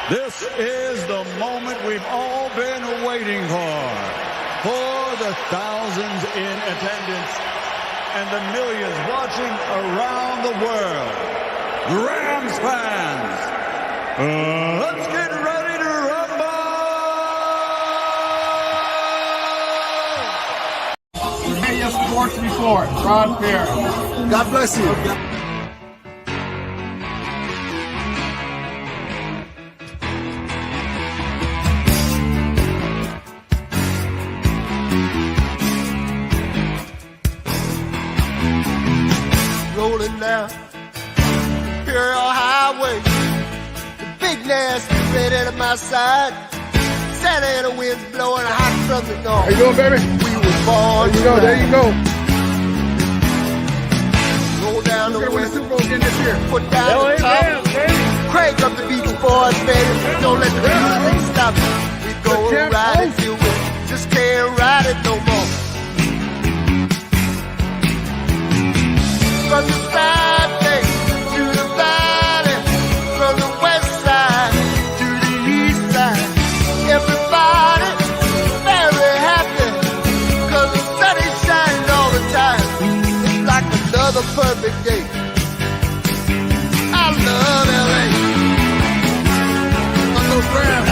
This is the moment we've all been waiting for the thousands in attendance and the millions watching around the world. Rams fans, let's get ready to rumble! We made your sports before. Ron Fair. God bless you. Rolling down Imperial Highway, the big nasty red out of my side. Santa Ana winds blowing hot from the north. How you doing, baby? We were born. There you go. Roll down the We're gonna win the west, Super Bowl again this year. put down the top. Crank up the Beach Boys, baby. Don't let the music stop. We go Champ ride it House. till we just can't ride it no more. From the side bay to the valley, from the west side to the east side, everybody very happy, 'cause the sun is shining all the time. It's like another perfect day. I love LA. On those Rams.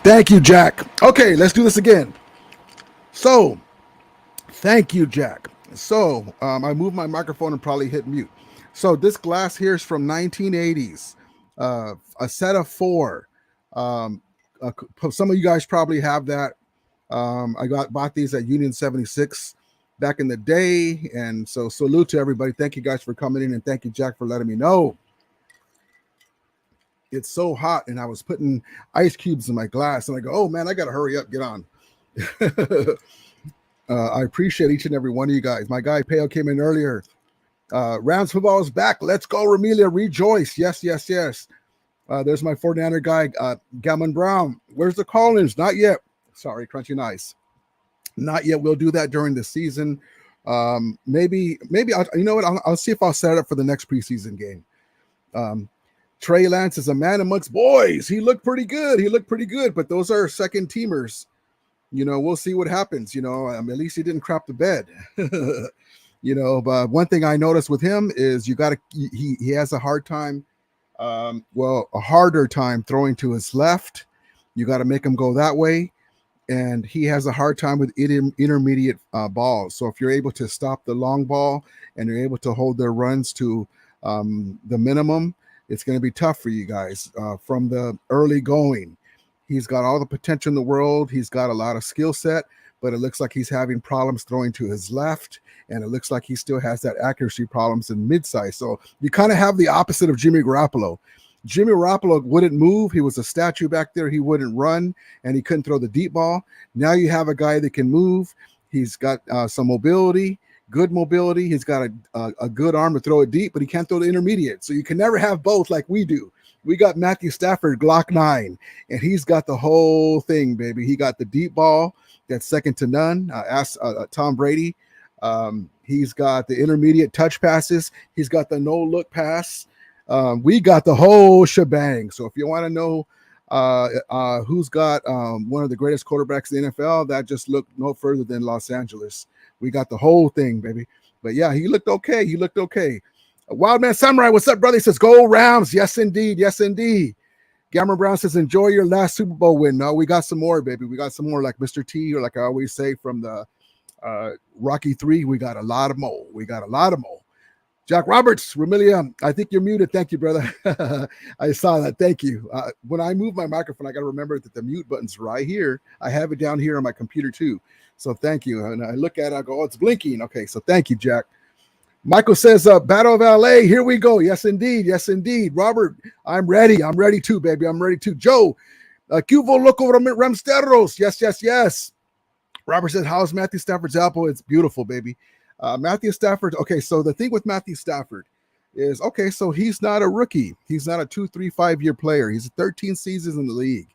Thank you, Jack. Okay, let's do this again. So, thank you, Jack. So, I moved my microphone and probably hit mute. So, this glass here is from 1980s, a set of 4. Some of you guys probably have that. I bought these at Union 76 back in the day, and so salute to everybody. Thank you guys for coming in, and thank you, Jack, for letting me know. It's so hot, and I was putting ice cubes in my glass, and I go, oh man, I gotta hurry up, get on. I appreciate each and every one of you guys. My guy Peo came in earlier. Rams football is back. Let's go, Ramelia, rejoice. Yes. There's my 49er guy, Gammon Brown. Where's the call-ins? Not yet. Sorry, Crunchy Nice. Not yet. We'll do that during the season. Maybe I'll, you know what? I'll see if I'll set it up for the next preseason game. Trey Lance is a man amongst boys. He looked pretty good. But those are second teamers. You know, we'll see what happens. You know, at least he didn't crap the bed. You know, but one thing I noticed with him is he has a hard time. A harder time throwing to his left. You got to make him go that way. And he has a hard time with intermediate balls. So if you're able to stop the long ball and you're able to hold their runs to the minimum, it's going to be tough for you guys from the early going. He's got all the potential in the world. He's got a lot of skill set, but it looks like he's having problems throwing to his left. And it looks like he still has that accuracy problems in mid-size. So you kind of have the opposite of Jimmy Garoppolo. Jimmy Garoppolo wouldn't move. He was a statue back there. He wouldn't run, and he couldn't throw the deep ball. Now you have a guy that can move. He's got some mobility, good mobility. He's got a good arm to throw it deep, but he can't throw the intermediate. So you can never have both like we do. We got Matthew Stafford, Glock 9, and he's got the whole thing, baby. He got the deep ball that's second to none. Ask Tom Brady. He's got the intermediate touch passes. He's got the no-look pass. We got the whole shebang. So if you want to know who's got one of the greatest quarterbacks in the NFL, that just look no further than Los Angeles. We got the whole thing, baby. But yeah, he looked okay. Wildman Samurai, what's up, brother? He says, go Rams. Yes, indeed. Yes, indeed. Cameron Brown says, enjoy your last Super Bowl win. No, we got some more, baby. We got some more, like Mr. T, or like I always say from the Rocky 3, we got a lot of more. We got a lot of more. Jack Roberts, Ramilia, I think you're muted. Thank you, brother. I saw that. Thank you. When I move my microphone, I got to remember that the mute button's right here. I have it down here on my computer too. So thank you. And I look at it, I go, oh, it's blinking. Okay, so thank you, Jack. Michael says, Battle of LA, here we go. Yes, indeed. Yes, indeed. Robert, I'm ready. I'm ready too, baby. I'm ready too. Joe, Cuvo Loco Ramsteros. Yes, yes, yes. Robert said, how's Matthew Stafford's elbow? It's beautiful, baby. Matthew Stafford. Okay, so the thing with Matthew Stafford is, okay, so he's not a rookie. He's not a 2, 3, 5-year player. He's 13 seasons in the league.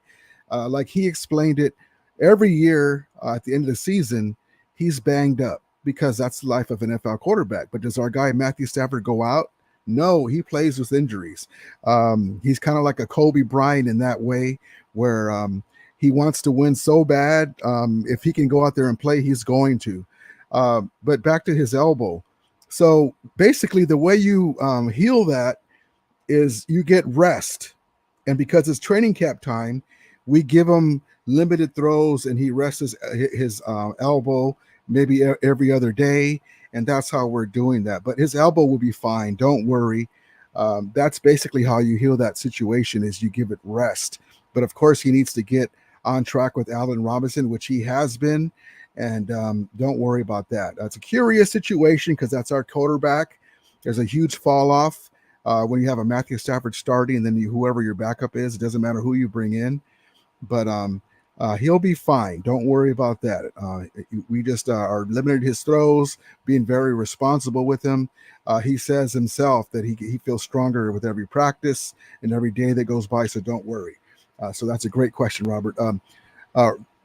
Like he explained it, every year at the end of the season, he's banged up, because that's the life of an NFL quarterback. But does our guy Matthew Stafford go out? No, he plays with injuries. He's kind of like a Kobe Bryant in that way, where he wants to win so bad. If he can go out there and play, he's going to. But back to his elbow. So basically the way you heal that is you get rest. And because it's training camp time, we give him limited throws and he rests his elbow maybe every other day, and that's how we're doing that. But his elbow will be fine. Don't worry. That's basically how you heal that situation, is you give it rest. But of course, he needs to get on track with Allen Robinson, which he has been, and don't worry about that. That's a curious situation because that's our quarterback. There's a huge fall off when you have a Matthew Stafford starting, and then whoever your backup is, it doesn't matter who you bring in. But he'll be fine. Don't worry about that. We just are limiting his throws, being very responsible with him. He says himself that he feels stronger with every practice and every day that goes by, so don't worry. So that's a great question, Robert.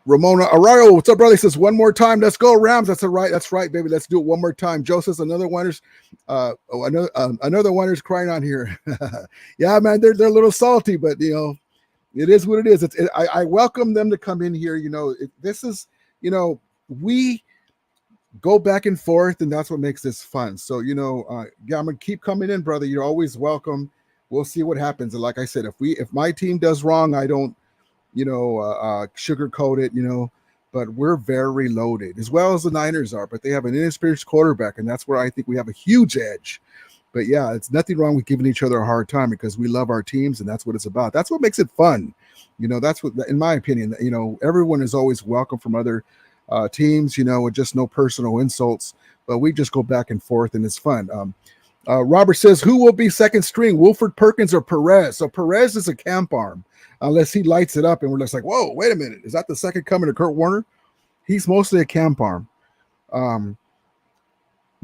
Ramona Arroyo, what's up, brother? He says, one more time. Let's go, Rams. That's right, baby. Let's do it one more time. Joe says, another winner's crying on here. Yeah, man, they're a little salty, but, you know, it is what it is. I welcome them to come in here. You know, this is, you know, we go back and forth, and that's what makes this fun. So, you know, Gammon, keep coming in, brother. You're always welcome. We'll see what happens. And like I said, if my team does wrong, I don't, you know, sugarcoat it, you know, but we're very loaded, as well as the Niners are, but they have an inexperienced quarterback, and that's where I think we have a huge edge. But yeah, it's nothing wrong with giving each other a hard time, because we love our teams, and that's what it's about. That's what makes it fun. You know, that's what, in my opinion, you know, everyone is always welcome from other teams, you know, with just no personal insults, but we just go back and forth, and it's fun. Robert says, who will be second string, Wolford, Perkins, or Perez? So Perez is a camp arm, unless he lights it up and we're just like, whoa, wait a minute. Is that the second coming of Kurt Warner? He's mostly a camp arm.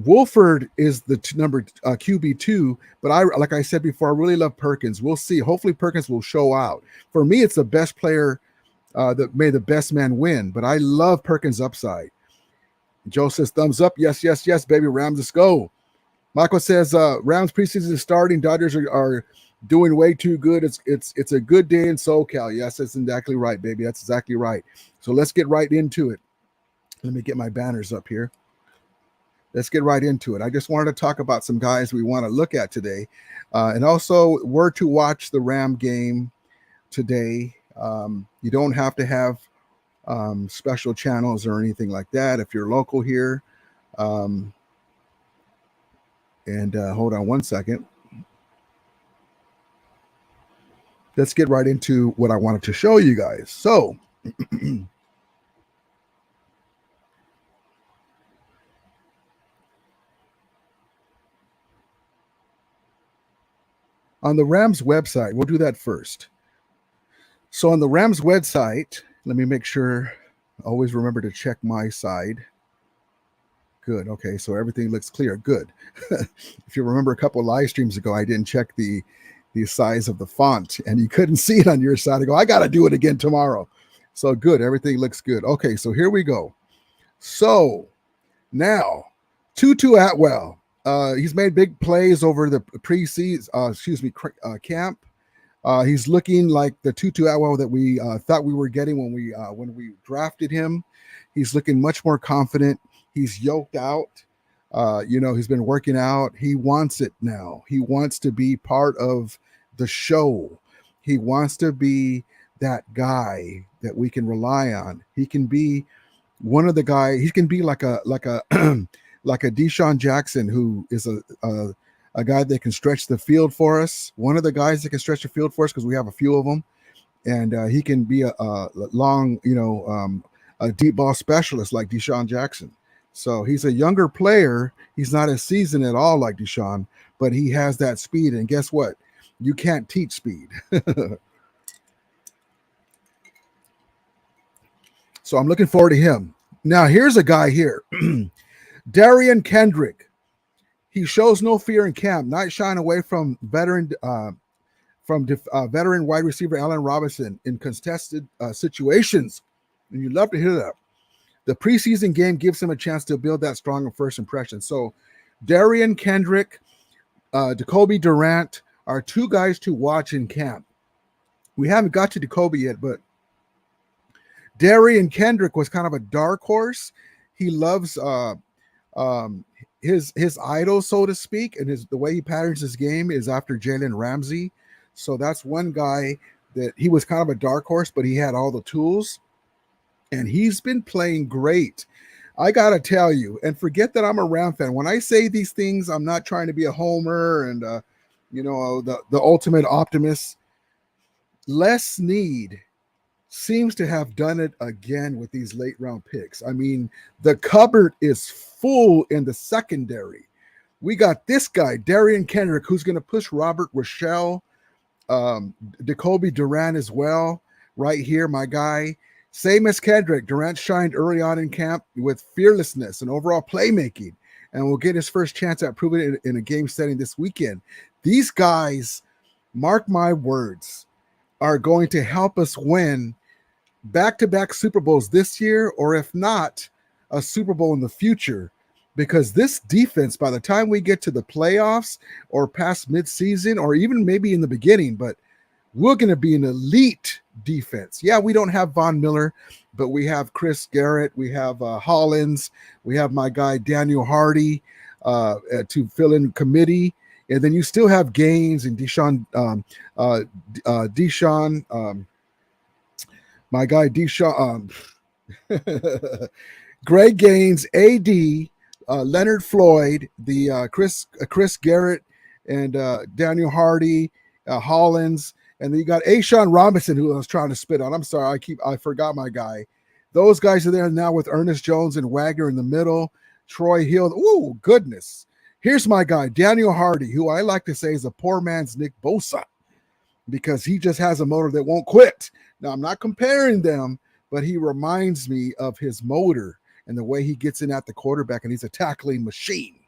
Wolford is the number QB2, but like I said before, I really love Perkins. We'll see. Hopefully Perkins will show out. For me, it's the best player that made the best man win, but I love Perkins' upside. Joe says, thumbs up. Yes, yes, yes, baby. Rams, let's go. Michael says, Rams preseason is starting. Dodgers are doing way too good. It's a good day in SoCal. Yes, that's exactly right, baby. That's exactly right. So let's get right into it. Let me get my banners up here. Let's get right into it. I just wanted to talk about some guys we want to look at today, and also where to watch the Ram game today. You don't have to have special channels or anything like that if you're local here. And hold on one second. Let's get right into what I wanted to show you guys. So on the Rams website, we'll do that first. So on the Rams website, let me make sure, always remember to check my side. Good. Okay, so everything looks clear. Good. If you remember a couple of live streams ago, I didn't check the size of the font, and you couldn't see it on your side. I go, I got to do it again tomorrow. So good. Everything looks good. Okay, so here we go. So now, Tutu Atwell. He's made big plays over the preseason, camp. He's looking like the Tutu Atwell that we thought we were getting when we drafted him. He's looking much more confident. He's yoked out. He's been working out. He wants it now. He wants to be part of the show. He wants to be that guy that we can rely on. He can be one of the guys. He can be like a like a Deshaun Jackson, who is a guy that can stretch the field for us. One of the guys that can stretch the field for us, because we have a few of them, and he can be a long, a deep ball specialist like Deshaun Jackson. So he's a younger player. He's not as seasoned at all like Deshaun, but he has that speed. And guess what? You can't teach speed. So I'm looking forward to him. Now, here's a guy here. Darian Kendrick. He shows no fear in camp, not shying away from veteran wide receiver Allen Robinson in contested situations. And you'd love to hear that. The preseason game gives him a chance to build that strong first impression. So Darian Kendrick, Jacoby Durant are two guys to watch in camp. We haven't got to Jacoby yet, but Darian Kendrick was kind of a dark horse. He loves his idol, so to speak, and the way he patterns his game is after Jalen Ramsey. So that's one guy that he was kind of a dark horse, but he had all the tools, and he's been playing great. I gotta tell you, and forget that I'm a Ram fan. When I say these things, I'm not trying to be a homer and the ultimate optimist. Les Snead seems to have done it again with these late round picks. I mean, the cupboard is full in the secondary. We got this guy, Darian Kendrick, who's going to push Robert Rochelle, Jacoby Durant as well. Right here, my guy. Same as Kendrick, Durant shined early on in camp with fearlessness and overall playmaking, and will get his first chance at proving it in a game setting this weekend. These guys, mark my words, are going to help us win back-to-back Super Bowls this year, or if not, a Super Bowl in the future, because this defense, by the time we get to the playoffs or past midseason, or even maybe in the beginning, but we're going to be an elite defense. Yeah, we don't have Von Miller, but we have Chris Garrett, we have Hollins, we have my guy Daniel Hardy to fill in committee, and then you still have Gaines and Deshaun, my guy Deshaun, Greg Gaines, AD, Leonard Floyd, the Chris Garrett, and Daniel Hardy, Hollins, and then you got Ashawn Robinson, who I was trying to spit on. I'm sorry, I forgot my guy. Those guys are there now with Ernest Jones and Wagner in the middle. Troy Hill. Ooh, goodness. Here's my guy, Daniel Hardy, who I like to say is a poor man's Nick Bosa, because he just has a motor that won't quit. Now, I'm not comparing them, but he reminds me of his motor and the way he gets in at the quarterback, and he's a tackling machine.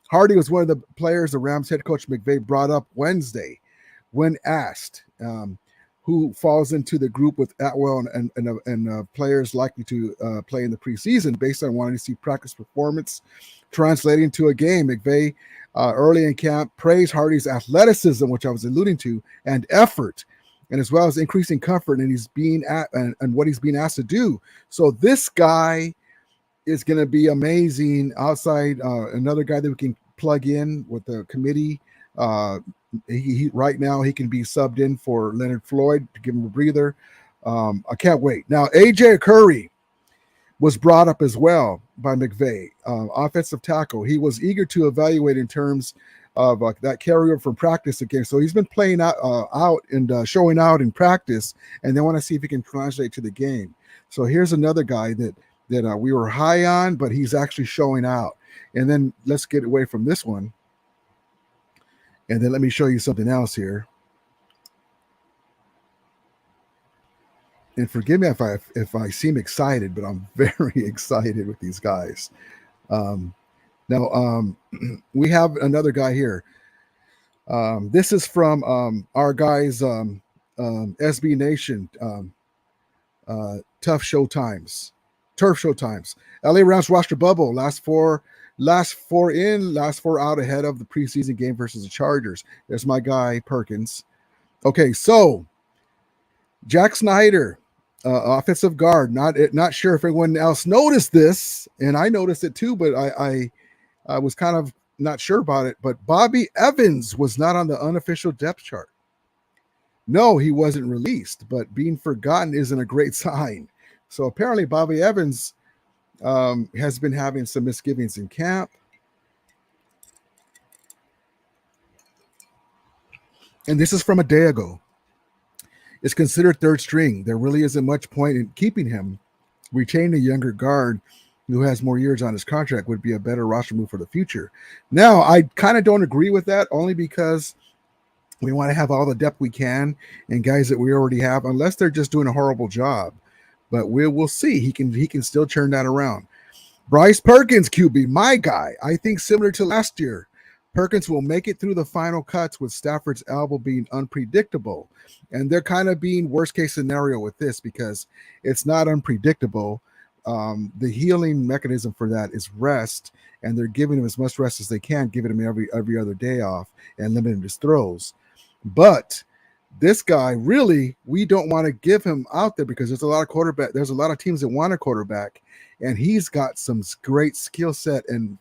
Hardy was one of the players the Rams head coach McVay brought up Wednesday when asked who falls into the group with Atwell and players likely to play in the preseason based on wanting to see practice performance translating to a game. McVay early in camp praised Hardy's athleticism, which I was alluding to, and effort, and as well as increasing comfort, and what he's being asked to do. So this guy is going to be amazing outside. Another guy that we can plug in with the committee. He right now he can be subbed in for Leonard Floyd to give him a breather. I can't wait. Now, AJ Curry was brought up as well by McVay, offensive tackle. He was eager to evaluate in terms of that carryover from practice again. So he's been playing out and showing out in practice, and they want to see if he can translate to the game. So here's another guy that we were high on, but he's actually showing out. And then let's get away from this one. And then let me show you something else here. And forgive me if I seem excited, but I'm very excited with these guys. Now, we have another guy here. This is from our guys, SB Nation, Turf Show Times. LA Rams roster bubble. Last four out ahead of the preseason game versus the Chargers. There's my guy Perkins. Okay, so Jack Snyder, offensive guard. Not sure if anyone else noticed this, and I noticed it too, but I was kind of not sure about it, but Bobby Evans was not on the unofficial depth chart. No, he wasn't released, but being forgotten isn't a great sign. So apparently Bobby Evans has been having some misgivings in camp. And this is from a day ago. Is considered third string. There really isn't much point in keeping him. Retaining a younger guard who has more years on his contract would be a better roster move for the future. Now, I kind of don't agree with that, only because we want to have all the depth we can and guys that we already have, unless they're just doing a horrible job. But we'll see. He can still turn that around. Bryce Perkins, QB, my guy. I think similar to last year, Perkins will make it through the final cuts with Stafford's elbow being unpredictable. And they're kind of being worst case scenario with this because it's not unpredictable. The healing mechanism for that is rest, and they're giving him as much rest as they can, giving him every other day off and limiting his throws. But this guy, really, we don't want to give him out there because there's a lot of quarterback. There's a lot of teams that want a quarterback, and he's got some great skill set, and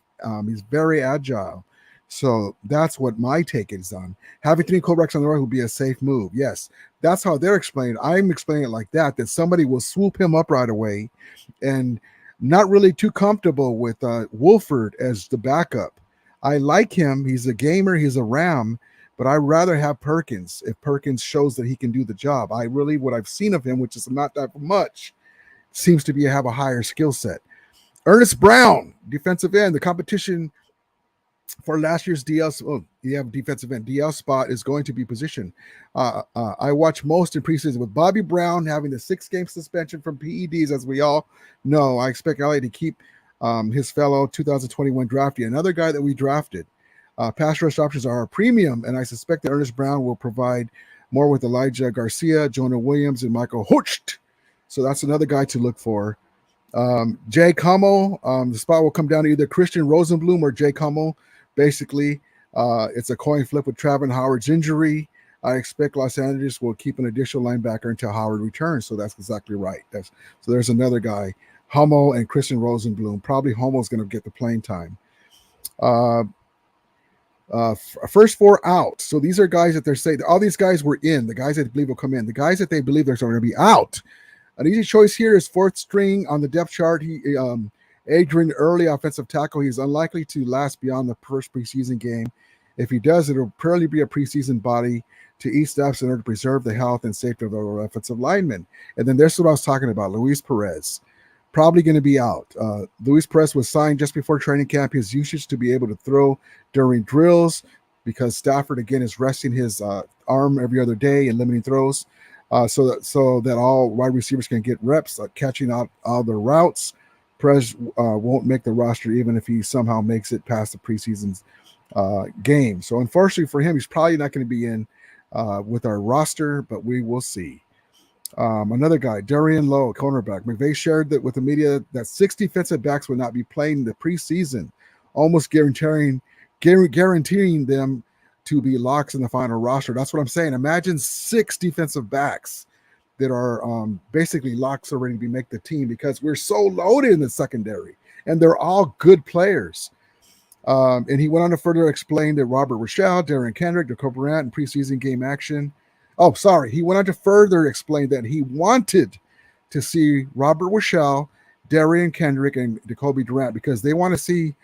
he's very agile. So that's what my take is on. Having 3 quarterbacks on the right would be a safe move. Yes, that's how they're explaining. I'm explaining it like that somebody will swoop him up right away, and not really too comfortable with Wolford as the backup. I like him. He's a gamer. He's a Ram, but I'd rather have Perkins if Perkins shows that he can do the job. What I've seen of him, which is not that much, seems to have a higher skill set. Ernest Brown, defensive end. The competition for last year's defensive end DL spot is going to be positioned. I watch most in preseason with Bobby Brown having the 6-game suspension from PEDs, as we all know. I expect LA to keep his fellow 2021 draftee, another guy that we drafted. Pass rush options are a premium, and I suspect that Ernest Brown will provide more with Elijah Garcia, Jonah Williams, and Michael Hurst. So that's another guy to look for. Jake Hummel, the spot will come down to either Christian Rosenblum or Jake Hummel. Basically, it's a coin flip with Travon Howard's injury. I expect Los Angeles will keep an additional linebacker until Howard returns. So that's exactly right. So there's another guy, Hummel and Christian Rosenblum. Probably Hummel's going to get the playing time. First 4 out. So these are guys that they're saying all these guys were in. The guys that they believe will come in. The guys that they believe they're going to be out. An easy choice here is 4th string on the depth chart. Adrian Early, offensive tackle. He's unlikely to last beyond the first preseason game. If he does, it'll probably be a preseason body to eat steps in order to preserve the health and safety of our offensive linemen. And then there's what I was talking about, Luis Perez. Probably going to be out. Luis Perez was signed just before training camp. His usage to be able to throw during drills because Stafford, again, is resting his arm every other day and limiting throws so that all wide receivers can get reps, catching out all the routes. Perez won't make the roster even if he somehow makes it past the preseason game. So unfortunately for him, he's probably not going to be in with our roster, but we will see. Another guy, Darian Lowe, cornerback. McVay shared that with the media that 6 defensive backs would not be playing in the preseason, almost guaranteeing them to be locks in the final roster. That's what I'm saying. Imagine 6 defensive backs that are basically locks already to make the team because we're so loaded in the secondary, and they're all good players. And he went on to further explain that Robert Rochelle, Darren Kendrick, Jacob Brandt in preseason game action. Oh, sorry. He went on to further explain that he wanted to see Robert Rochelle, Darian Kendrick, and Jacoby Durant because they want to see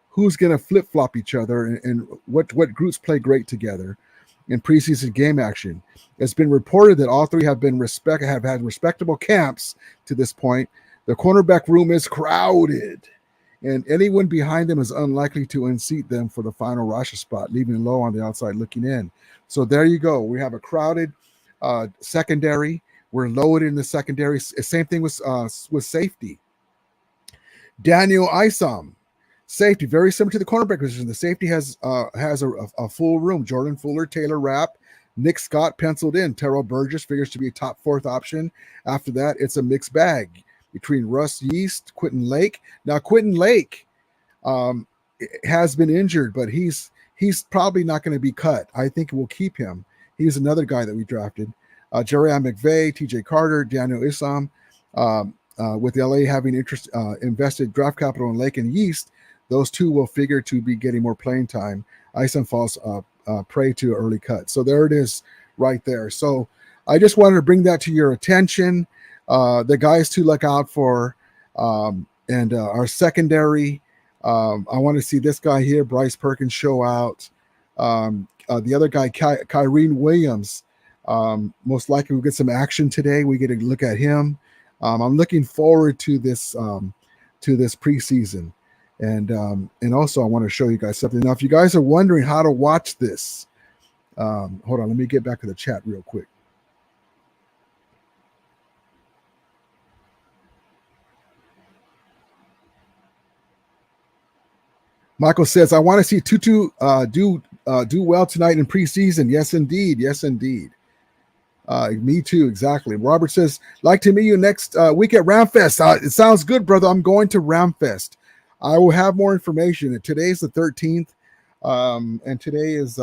who's going to flip-flop each other and what groups play great together in preseason game action. It's been reported that all 3 have had respectable camps to this point. The cornerback room is crowded, and anyone behind them is unlikely to unseat them for the final roster spot, leaving Low on the outside looking in. So there you go. We have a crowded secondary. We're loaded in the secondary. Same thing with safety. Daniel Isom, safety, very similar to the cornerback position. The safety has a full room. Jordan Fuller, Taylor Rapp, Nick Scott penciled in. Terrell Burgess figures to be a top 4th option. After that, it's a mixed bag between Russ Yeast, Quentin Lake. Now, Quentin Lake has been injured, but he's probably not going to be cut. I think we'll keep him. He's another guy that we drafted. Jerrion McVay, TJ Carter, Daniel Isom. With LA having invested draft capital in Lake and Yeast, those two will figure to be getting more playing time. Isom falls prey to early cut. So there it is right there. So I just wanted to bring that to your attention. The guys to look out for, and our secondary. I want to see this guy here, Bryce Perkins, show out. The other guy, Kyrene Williams, most likely we'll get some action today. We get to look at him. I'm looking forward to this preseason. And also I want to show you guys something. Now, if you guys are wondering how to watch this, hold on, let me get back to the chat real quick. Michael says, I want to see Tutu do well tonight in preseason. Yes, indeed. Yes, indeed. Me too, exactly. Robert says, like to meet you next week at Ramfest. It sounds good, brother. I'm going to Ramfest. I will have more information. Today's the 13th, and today is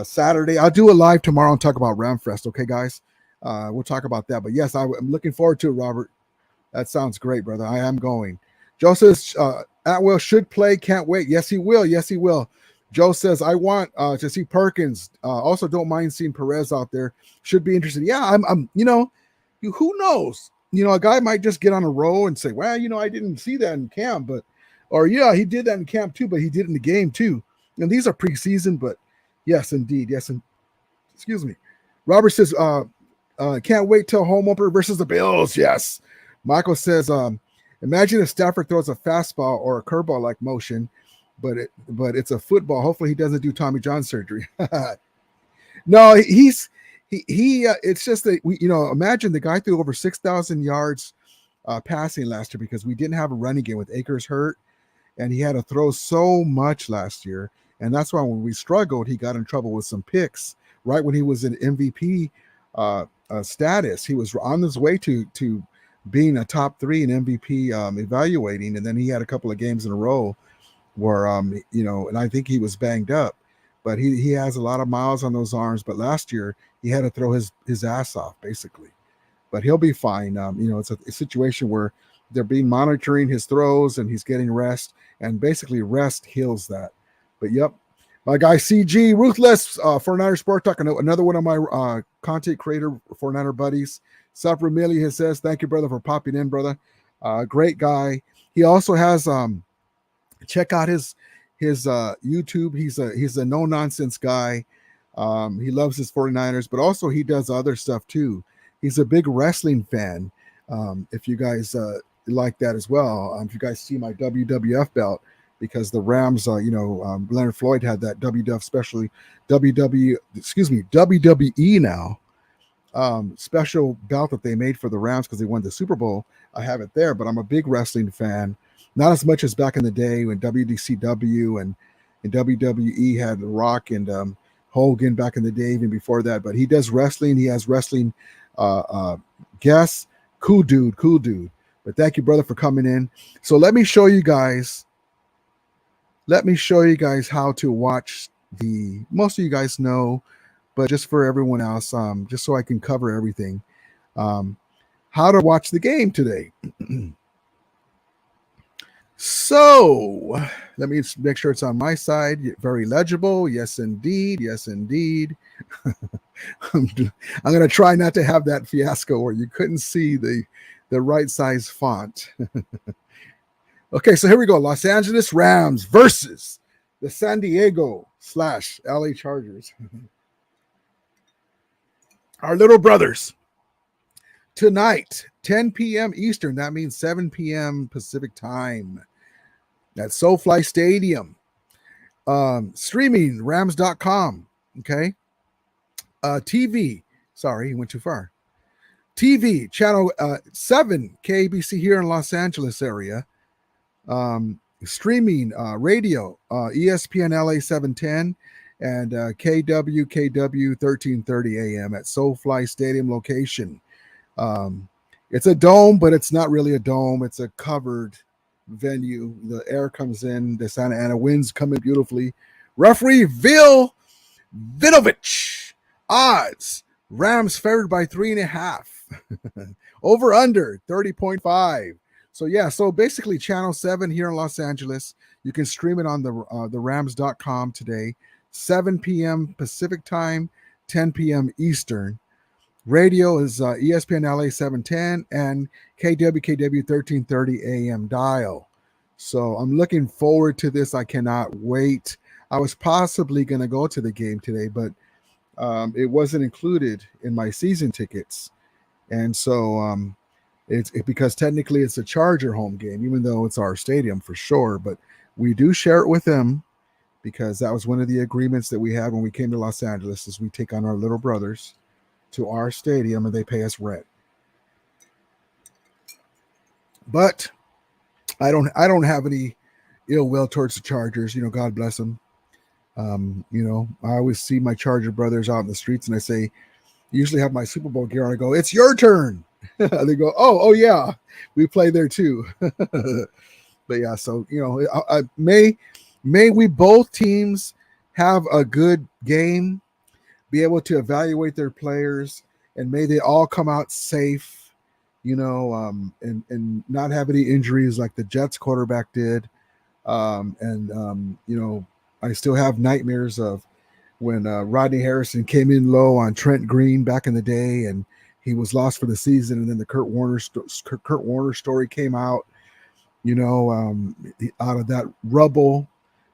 Saturday. I'll do a live tomorrow and talk about Ramfest. Okay, guys? We'll talk about that. But yes, I'm looking forward to it, Robert. That sounds great, brother. I am going. Joe says, Atwell should play. Can't wait. Yes, he will. Yes, he will. Joe says, I want to see Perkins. Also, don't mind seeing Perez out there. Should be interested. Yeah, I'm who knows? A guy might just get on a roll and say, well, I didn't see that in camp, or yeah, he did that in camp too, but he did it in the game too. And these are preseason, but yes, indeed. Yes. And excuse me. Robert says, can't wait till home opener versus the Bills. Yes. Michael says, imagine if Stafford throws a fastball or a curveball like motion, but it's a football. Hopefully he doesn't do Tommy John surgery. No, it's just that imagine the guy threw over 6,000 yards passing last year because we didn't have a running game with Akers hurt, and he had to throw so much last year, and that's why when we struggled, he got in trouble with some picks. Right when he was in MVP status, he was on his way to being a top 3 in MVP evaluating, and then he had a couple of games in a row where and I think he was banged up, but he has a lot of miles on those arms. But last year he had to throw his ass off basically, but he'll be fine. It's a situation where they're monitoring his throws and he's getting rest, and basically rest heals that. But yep, my guy CG Ruthless, 49er Sport Talk, another one of my content creator 49er buddies. Saf Ramili says, thank you, brother, for popping in, brother. Great guy. He also has check out his YouTube. He's a no nonsense guy. He loves his 49ers, but also he does other stuff too. He's a big wrestling fan. If you guys like that as well, if you guys see my WWF belt, because the Rams, Leonard Floyd had that WWF, especially WWE now special belt that they made for the Rams because they won the Super Bowl. I have it there, but I'm a big wrestling fan. Not as much as back in the day when WCW and WWE had The Rock and Hogan back in the day, even before that. But he does wrestling. He has wrestling guests. Cool dude. But thank you, brother, for coming in. So let me show you guys how to watch most of you guys know, but just for everyone else, just so I can cover everything, how to watch the game today. So let me make sure it's on my side. Very legible. Yes, indeed. Yes, indeed. I'm going to try not to have that fiasco where you couldn't see the right size font. Okay, so here we go. Los Angeles Rams versus the San Diego / LA Chargers. Our little brothers. Tonight, 10 p.m. Eastern. That means 7 p.m. Pacific time. At SoFly Stadium. Streaming, Rams.com. Okay. TV. Sorry, he went too far. TV, channel 7, KABC here in Los Angeles area. Streaming, radio, ESPN LA 710 and KWKW 1330 AM at SoFly Stadium location. It's a dome, but it's not really a dome. It's a covered venue. The air comes in. The Santa Ana winds come in beautifully. Referee Vil Vinovich. Odds. Rams favored by 3.5. Over under 30.5. So yeah, so basically Channel 7 here in Los Angeles. You can stream it on the Rams.com today, 7 p.m. Pacific time, 10 p.m. Eastern. Radio is ESPN LA 710 and KWKW 1330 AM dial. So I'm looking forward to this. I cannot wait. I was possibly going to go to the game today, but it wasn't included in my season tickets. And so it's because technically it's a Charger home game, even though it's our stadium for sure. But we do share it with them because that was one of the agreements that we had when we came to Los Angeles is we take on our little brothers to our stadium and they pay us rent. But I don't have any ill will towards the Chargers. You know, God bless them. You know, I always see my Charger brothers out in the streets and I say, usually have my Super Bowl gear on. I go, it's your turn. They go, oh yeah, we play there too. But yeah, so you know, may we both teams have a good game, be able to evaluate their players, and may they all come out safe, you know, and not have any injuries like the Jets quarterback did. You know, I still have nightmares of when Rodney Harrison came in low on Trent Green back in the day, and he was lost for the season. And then the Kurt Warner story came out, you know, out of that rubble.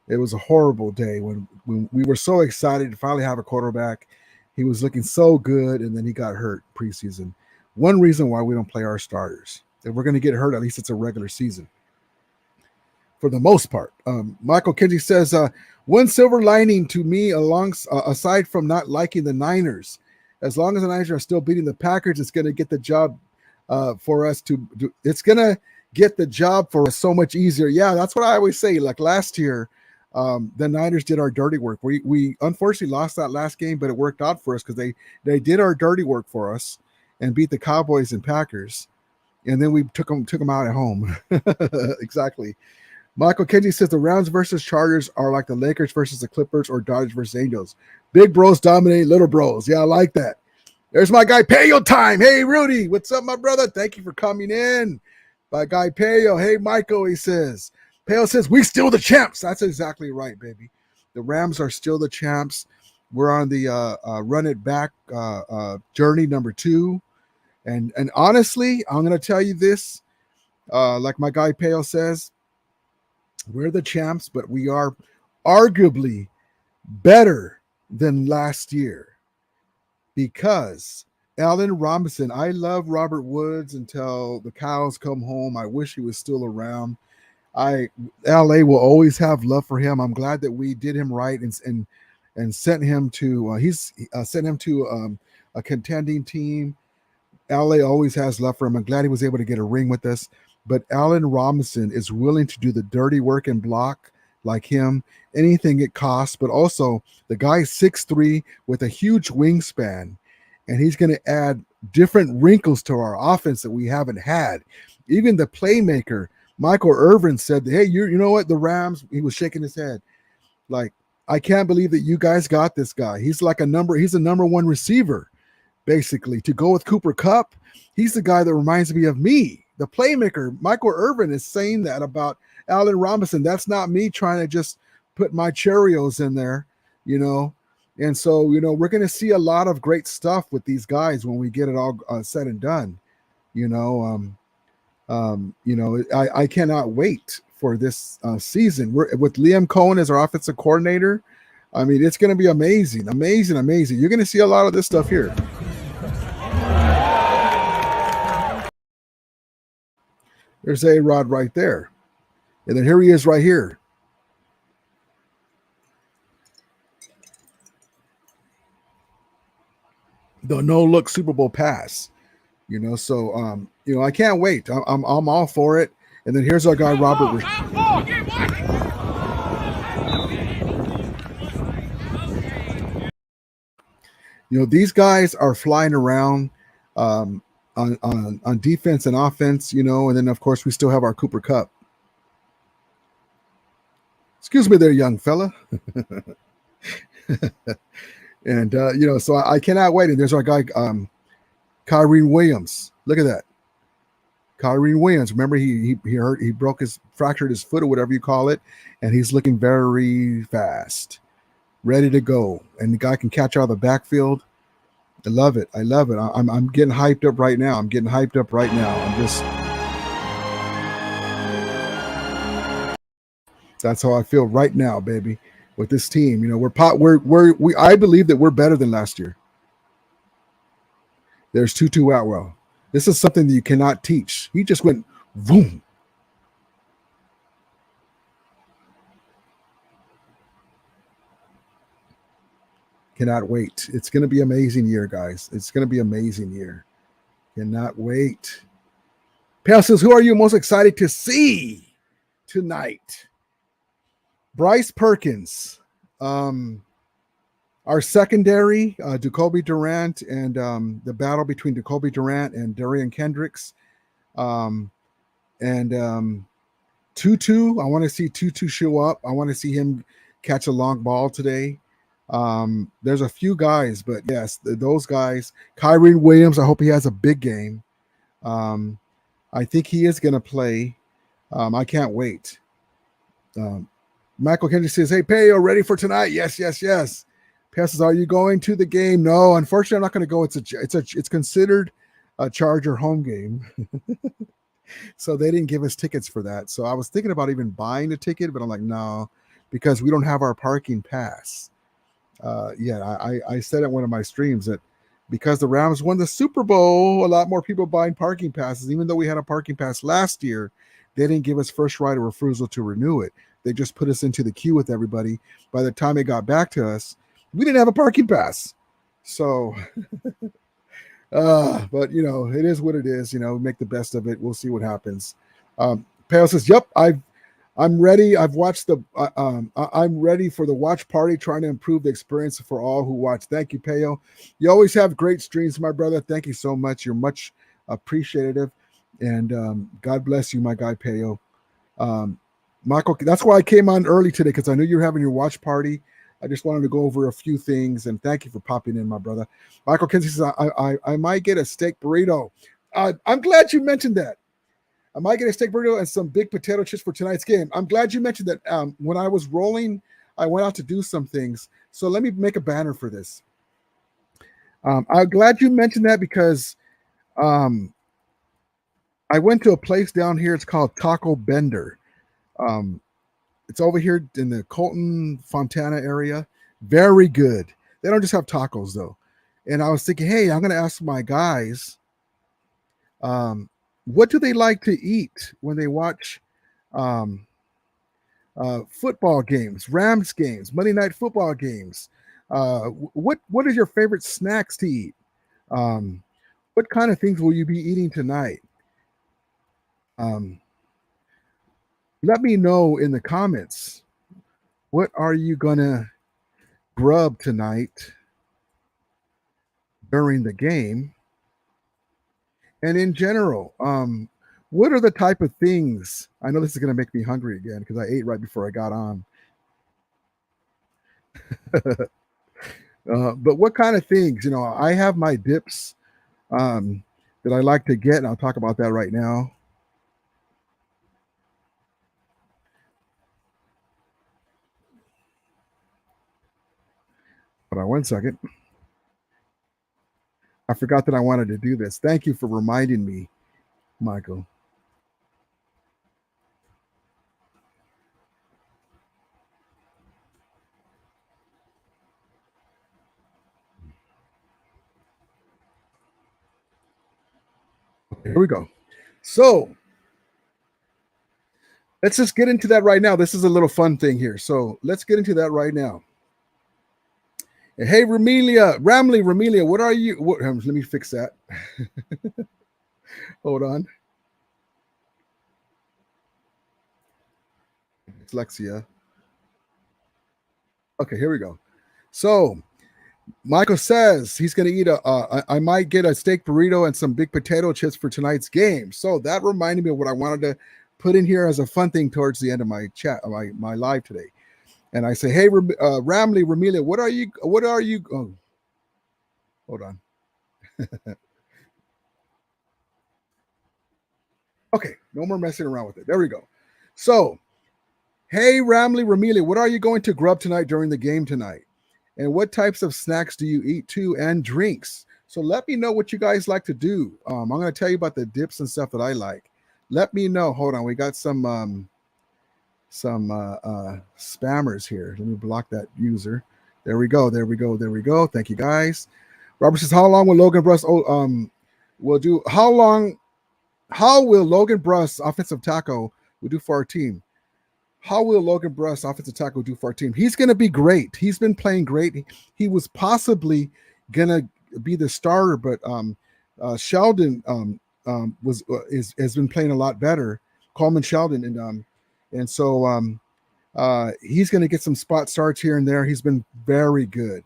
It was a horrible day when we were so excited to finally have a quarterback. He was looking so good, and then he got hurt preseason. One reason why we don't play our starters. If we're going to get hurt, at least it's a regular season. For the most part. Michael Kenji says, one silver lining to me aside from not liking the Niners, as long as the Niners are still beating the Packers, it's going to get the job for us to do. It's going to get the job for us so much easier. Yeah, that's what I always say. Like last year, the Niners did our dirty work. We unfortunately lost that last game, but it worked out for us because they did our dirty work for us and beat the Cowboys and Packers. And then we took them out at home. Exactly. Michael Kenji says the Rams versus Chargers are like the Lakers versus the Clippers or Dodgers versus Angels. Big bros dominate little bros. Yeah, I like that. There's my guy Payo time. Hey, Rudy. What's up, my brother? Thank you for coming in. My guy Payo. Hey, Michael, he says. Payo says, we still the champs. That's exactly right, baby. The Rams are still the champs. We're on the run it back journey number 2. And honestly, I'm going to tell you this. Like my guy Payo says, we're the champs, but we are arguably better than last year because Allen Robinson, I love Robert Woods until the cows come home. I wish he was still around. LA will always have love for him. I'm glad that we did him right and sent him to sent him to a contending team. LA always has love for him. I'm glad he was able to get a ring with us. But Allen Robinson is willing to do the dirty work and block like him, anything it costs. But also, the guy's 6'3" with a huge wingspan, and he's going to add different wrinkles to our offense that we haven't had. Even the playmaker, Michael Irvin, said, hey, you know what? The Rams, he was shaking his head. Like, I can't believe that you guys got this guy. He's a number 1 receiver, basically. To go with Cooper Kupp, he's the guy that reminds me of me. The playmaker, Michael Irvin, is saying that about Allen Robinson. That's not me trying to just put my Cheerios in there, you know. And so, you know, we're going to see a lot of great stuff with these guys when we get it all said and done. You know, I cannot wait for this season. We're with Liam Cohen as our offensive coordinator. I mean, it's going to be amazing, amazing, amazing. You're going to see a lot of this stuff here. There's A-Rod right there. And then here he is right here. The no-look Super Bowl pass. You know, so, you know, I can't wait. I'm all for it. And then here's our guy, Robert. You know, these guys are flying around on defense and offense, you know, and then, of course, we still have our Cooper Kupp. Excuse me there, young fella. And, you know, so I cannot wait. And there's our guy, Kyrie Williams. Look at that. Kyrie Williams. Remember, he fractured his foot or whatever you call it, and he's looking very fast, ready to go. And the guy can catch out of the backfield. I love it. I'm getting hyped up right now. I'm just. That's how I feel right now, baby, with this team. You know, I believe that we're better than last year. There's Tutu Atwell. This is something that you cannot teach. He just went boom. Cannot wait. It's going to be an amazing year, guys. It's going to be an amazing year. Cannot wait. Pale says, who are you most excited to see tonight? Bryce Perkins. Our secondary, Jacoby Durant, and the battle between Jacoby Durant and Darian Kendricks. Tutu, I want to see Tutu show up. I want to see him catch a long ball today. There's a few guys, but yes, those guys. Kyrie Williams, I hope he has a big game. I think he is going to play. I can't wait. Michael Kendrick says, hey, Payo, ready for tonight? Yes. Passes, are you going to the game? No, unfortunately, I'm not going to go. It's considered a Charger home game. So they didn't give us tickets for that. So I was thinking about even buying a ticket, but I'm like, no, because we don't have our parking pass. I said in one of my streams that because the Rams won the Super Bowl, a lot more people buying parking passes. Even though we had a parking pass last year, they didn't give us first right of refusal to renew it. They just put us into the queue with everybody. By the time it got back to us, we didn't have a parking pass. So, but you know, it is what it is. You know, make the best of it. We'll see what happens. Pale says, "Yep, I'm ready. I've watched I'm ready for the watch party, trying to improve the experience for all who watch." Thank you, Peo. You always have great streams, my brother. Thank you so much. You're much appreciative, and God bless you, my guy, Peo. Michael, that's why I came on early today, because I knew you were having your watch party. I just wanted to go over a few things, and thank you for popping in, my brother. Michael Kinsey says, I might get a steak burrito. I'm glad you mentioned that. I might get a steak burrito and some big potato chips for tonight's game. I'm glad you mentioned that. When I was rolling, I went out to do some things. So let me make a banner for this. I'm glad you mentioned that because I went to a place down here. It's called Taco Bender. It's over here in the Colton, Fontana area. Very good. They don't just have tacos, though. And I was thinking, hey, I'm going to ask my guys, what do they like to eat when they watch football games, Rams games, Monday Night Football games? What is your favorite snacks to eat? What kind of things will you be eating tonight? Let me know in the comments. What are you gonna grub tonight during the game? And in general, what are the type of things? I know this is gonna make me hungry again because I ate right before I got on. But what kind of things? You know, I have my dips that I like to get, and I'll talk about that right now. Hold on 1 second. I forgot that I wanted to do this. Thank you for reminding me, Michael. Okay, here we go. So let's just get into that right now. This is a little fun thing here. So let's get into that right now. Hey, Ramelia, what are you? Let me fix that. Hold on. Dyslexia. Okay, here we go. So Michael says he's going to eat I might get a steak burrito and some big potato chips for tonight's game. So that reminded me of what I wanted to put in here as a fun thing towards the end of my chat, my live today. And I say, hey, Ramelia, what are you? Oh, hold on. Okay, no more messing around with it. There we go. So, hey, Ramley Ramelia, what are you going to grub tonight during the game tonight? And what types of snacks do you eat too, and drinks? So let me know what you guys like to do. I'm going to tell you about the dips and stuff that I like. Let me know. Hold on, we got some spammers here. Let me block that user. There we go. There we go. There we go. Thank you guys. Robert says, how long will Logan Bruss? Will do. How long? How will Logan Bruss offensive tackle will do for our team? How will Logan Bruss offensive tackle do for our team? He's going to be great. He's been playing great. He was possibly going to be the starter, but Sheldon has been playing a lot better. Coleman Sheldon, and so he's going to get some spot starts here and there. He's been very good.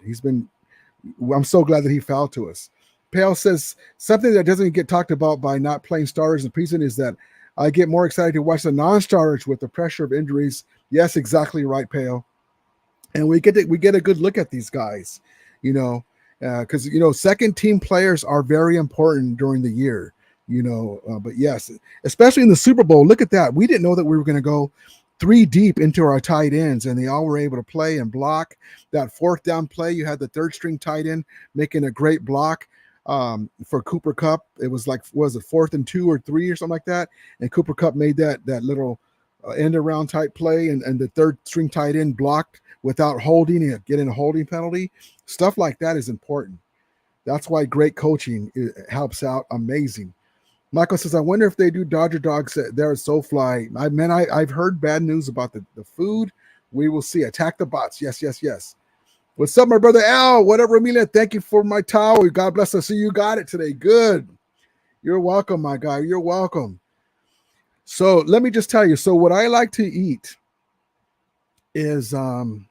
I'm so glad that he fell to us. Pale says something that doesn't get talked about by not playing starters in preseason is that I get more excited to watch the non-starters with the pressure of injuries. Yes, exactly right, Pale. And we get a good look at these guys, because second team players are very important during the year, But yes, especially in the Super Bowl. Look at that. We didn't know that we were going to go 3 deep into our tight ends, and they all were able to play and block. That fourth down play, you had the third string tight end making a great block. For Cooper Kupp, it was like, was it 4th and 2 or 3 or something like that? And Cooper Kupp made that little end around type play, and the third string tight end blocked without holding and getting a holding penalty. Stuff like that is important. That's why great coaching helps out. Amazing. Michael says, I wonder if they do Dodger Dogs there at SoFly. I've heard bad news about the food. We will see. Attack the bots. Yes, yes, yes. What's up, my brother Al? What up, Ramila? Thank you for my towel. God bless us. So you got it today. Good. You're welcome, my guy. You're welcome. So let me just tell you. So what I like to eat is I'm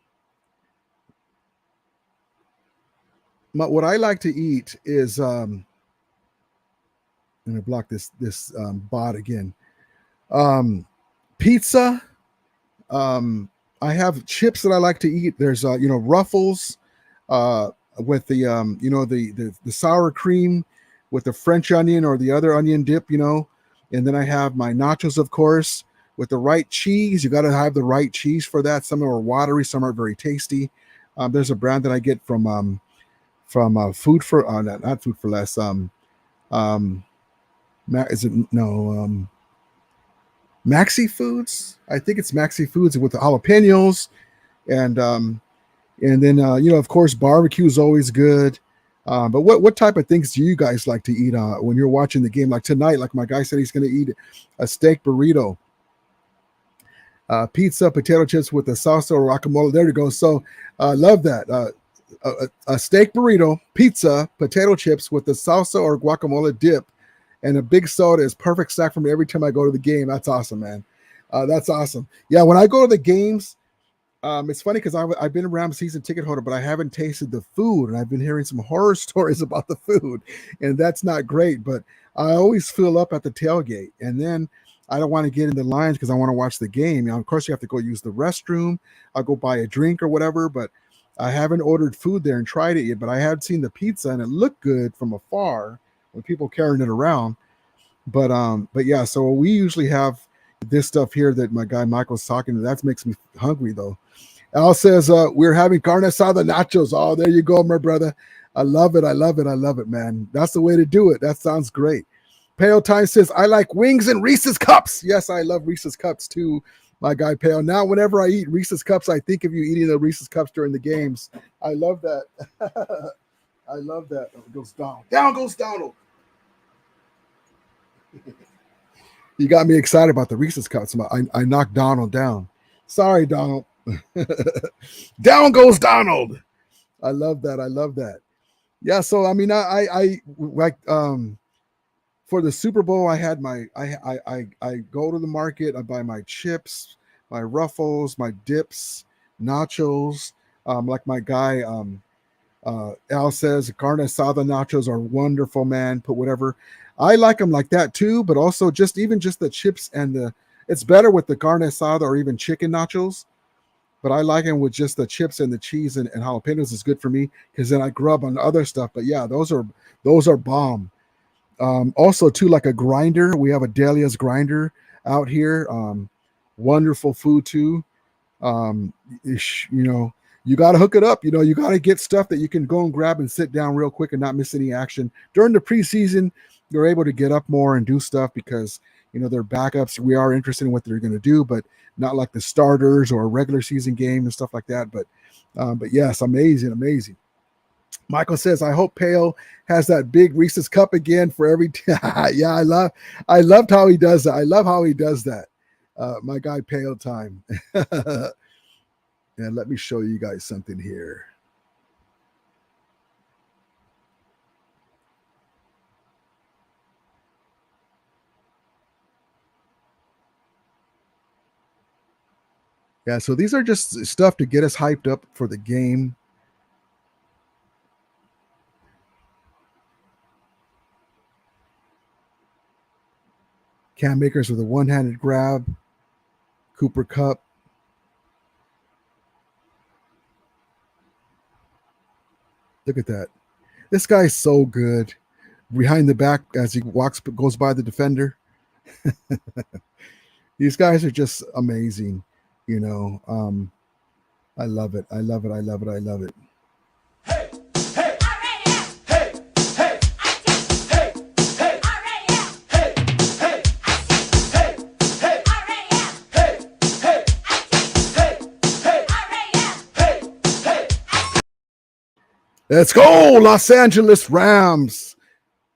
gonna block this bot again. Pizza. I have chips that I like to eat. There's Ruffles with the sour cream with the French onion or the other onion dip, and then I have my nachos, of course, with the right cheese. You got to have the right cheese for that. Some are watery, some are very tasty. There's a brand that I get from Food for not Food for Less. Maxi Foods. I think it's Maxi Foods with the jalapenos, and then of course barbecue is always good. But what type of things do you guys like to eat when you're watching the game? Like tonight, like my guy said, he's going to eat a steak burrito, pizza, potato chips with the salsa or guacamole. There you go. So love that. A steak burrito, pizza, potato chips with the salsa or guacamole dip, and a big soda is perfect snack for me every time I go to the game. That's awesome, man. That's awesome. Yeah, when I go to the games, it's funny because I've been around season ticket holder, but I haven't tasted the food, and I've been hearing some horror stories about the food, and that's not great. But I always fill up at the tailgate, and then I don't want to get in the lines because I want to watch the game. Of course, you have to go use the restroom. I'll go buy a drink or whatever, but I haven't ordered food there and tried it yet. But I had seen the pizza, and it looked good from afar when people carrying it around. But yeah, so we usually have this stuff here that my guy Michael's talking to. That makes me hungry though. Al says we're having carne asada nachos. Oh, there you go, my brother. I love it. I love it. I love it, man. That's the way to do it. That sounds great. Pale Time says I like wings and Reese's Cups. Yes, I love Reese's Cups too, my guy Pale. Now, whenever I eat Reese's Cups, I think of you eating the Reese's Cups during the games. I love that. I love that. Oh, it goes down. Down goes Donald. You got me excited about the Reese's Cups. I knocked Donald down. Sorry, Donald. Down goes Donald. I love that. I love that. Yeah. So I mean, I like for the Super Bowl, I had I go to the market. I buy my chips, my Ruffles, my dips, nachos. Like my guy Al says, carne asada nachos are wonderful, man. Put whatever. I like them like that too, but also just the chips and it's better with the carne asada or even chicken nachos. But I like them with just the chips and the cheese and jalapenos is good for me because then I grub on other stuff. But yeah, those are bomb. Also, too, like a grinder. We have a Delia's grinder out here. Wonderful food too. You got to hook it up. You got to get stuff that you can go and grab and sit down real quick and not miss any action. During the preseason, they're able to get up more and do stuff because, they're backups. We are interested in what they're going to do, but not like the starters or a regular season game and stuff like that. But yes, amazing. Michael says, I hope Pale has that big Reese's cup again for every yeah, I loved how he does that. I love how he does that. My guy Pale time. And let me show you guys something here. Yeah, so these are just stuff to get us hyped up for the game. Cam Akers with a one-handed grab. Cooper Kupp. Look at that. This guy's so good. Behind the back as he goes by the defender. These guys are just amazing. I love it. I love it. Let's go, Los Angeles Rams.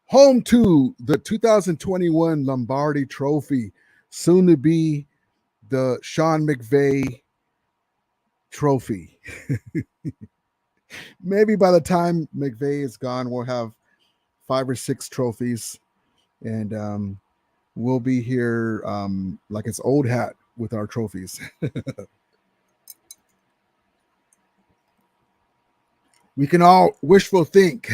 Home to the 2021 Lombardi Trophy, soon to be the Sean McVay Trophy. Maybe by the time McVay is gone, we'll have 5 or 6 trophies, and we'll be here like it's old hat with our trophies. We can all wishful think.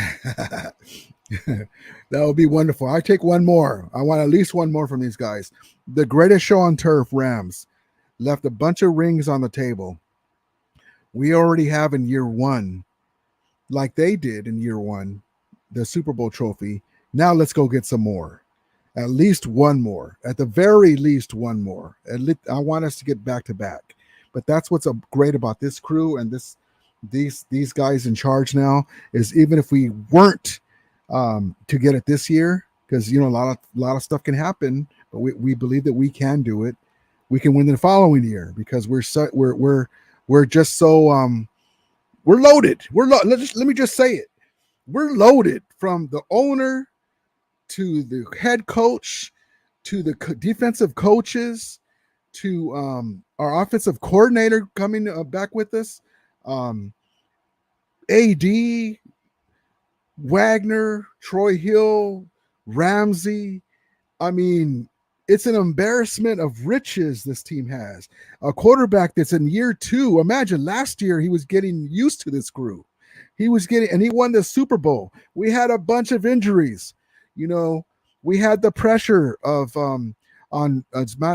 That would be wonderful. I take one more. I want at least one more from these guys. The greatest show on turf, Rams, left a bunch of rings on the table. We already have in year 1, like they did in year 1, the Super Bowl trophy. Now let's go get some more. At least one more. At the very least one more. I want us to get back to back. But that's what's great about this crew and these guys in charge now, is even if we weren't to get it this year, because a lot of stuff can happen, but we believe that we can do it. We can win the following year because we're just so we're loaded. Let me just say it. We're loaded from the owner to the head coach to the defensive coaches to our offensive coordinator coming back with us. AD, Wagner, Troy Hill, Ramsey. I mean, it's an embarrassment of riches this team has. A quarterback that's in year 2. Imagine last year he was getting used to this crew. He won the Super Bowl. We had a bunch of injuries. We had the pressure of on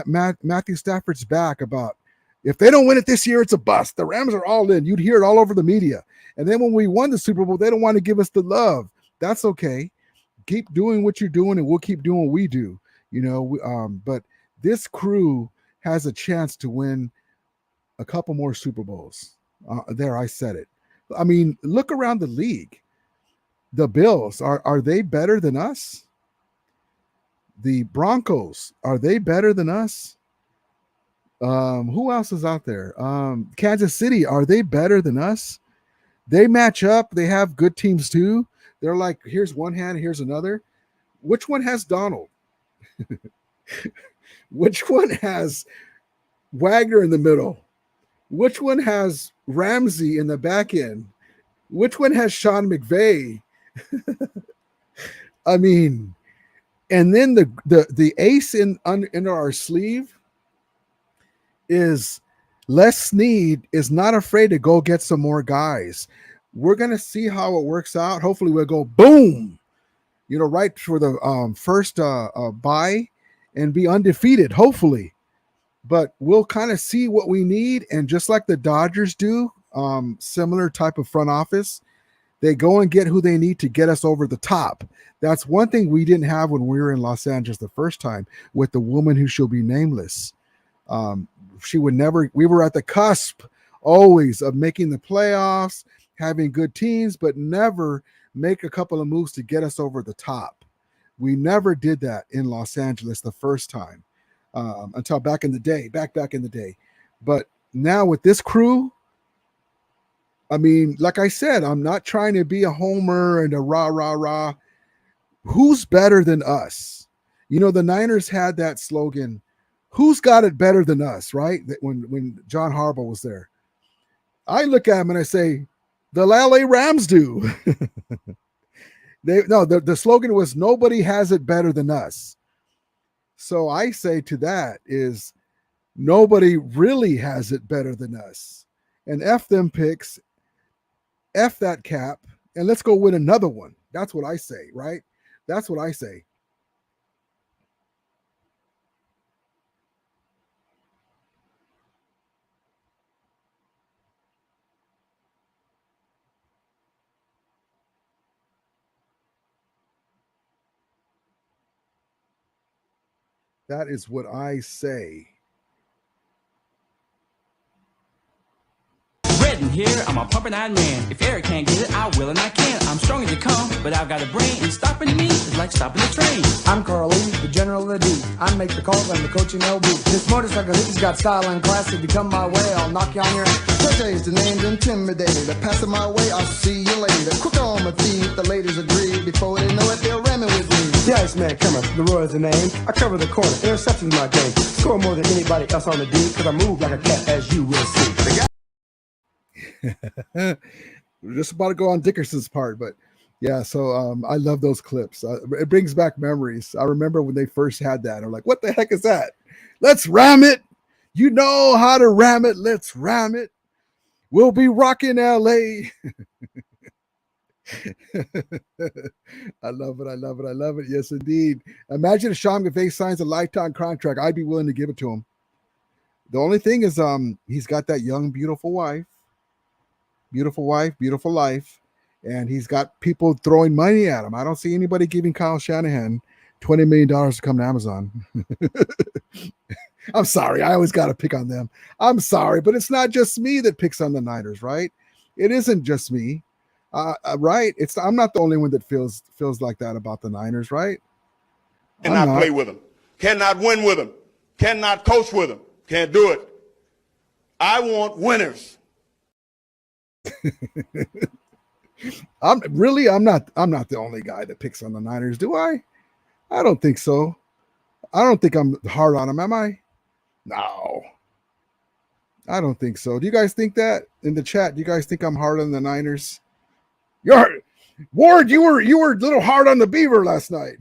Matthew Stafford's back about, if they don't win it this year, it's a bust. The Rams are all in. You'd hear it all over the media. And then when we won the Super Bowl, they don't want to give us the love. That's okay. Keep doing what you're doing, and we'll keep doing what we do. But this crew has a chance to win a couple more Super Bowls. There, I said it. I mean, look around the league. The Bills, are they better than us? The Broncos, are they better than us? Who else is out there? Kansas City, are they better than us? They match up. They have good teams too. They're like, here's one hand, here's another. Which one has Donald? Which one has Wagner in the middle? Which one has Ramsey in the back end? Which one has Sean McVay? I mean, and then the ace under our sleeve is Les Snead is not afraid to go get some more guys. We're going to see how it works out. Hopefully we'll go boom, right for the first bye and be undefeated, hopefully. But we'll kind of see what we need. And just like the Dodgers do, similar type of front office, They go and get who they need to get us over the top. That's one thing we didn't have when we were in Los Angeles the first time with the woman who shall be nameless. She would never, we were at the cusp always of making the playoffs, having good teams, but never make a couple of moves to get us over the top. We never did that in Los Angeles the first time until back in the day. But now with this crew, I mean, like I said, I'm not trying to be a homer and a rah. Who's better than us? You know, the Niners had that slogan, who's got it better than us, right? When John Harbaugh was there. I look at him and I say, the LA Rams do. The slogan was, nobody has it better than us. So I say to that is, nobody really has it better than us. And F them picks, F that cap, and let's go win another one. That's what I say, right? That's what I say. That is what I say. Redden here, I'm a pumping iron man. If Eric can't get it, I will and I can. I'm strong as you come, but I've got a brain, and stopping me is like stopping the train. I'm Carl Lee, the general of the D. I make the calls, I'm the coach in LB. This motorcycle, he's got style and class. If you come my way, I'll knock you on your ass. Today's the name's intimidated. Passing my way, I'll see you later. Quick on my feet, the ladies agree. Before they know it, they're ramming with me. The Iceman coming, Leroy is the name. I cover the corner, interception's my game. Score more than anybody else on the D, cause I move like a cat, as you will see. We're just about to go on Dickerson's part, but yeah, so I love those clips. It brings back memories. I remember when they first had that. I'm like, what the heck is that? Let's ram it. You know how to ram it. Let's ram it. We'll be rocking LA. I love it. Yes, indeed. Imagine if Sean McVay signs a lifetime contract. I'd be willing to give it to him. The only thing is he's got that young, beautiful wife, beautiful life, and he's got people throwing money at him. I don't see anybody giving Kyle Shanahan $20 million to come to Amazon. I'm sorry. I always got to pick on them. I'm sorry, but it's not just me that picks on the Niners, right? It isn't just me, right? I'm not the only one that feels like that about the Niners, right? Cannot play with them. Cannot win with them. Cannot coach with them. Can't do it. I want winners. I'm not the only guy that picks on the Niners, do I? I don't think so. I don't think I'm hard on them, am I? No. I don't think so. Do you guys think that in the chat? Do you guys think I'm hard on the Niners? Ward, you were a little hard on the Beaver last night.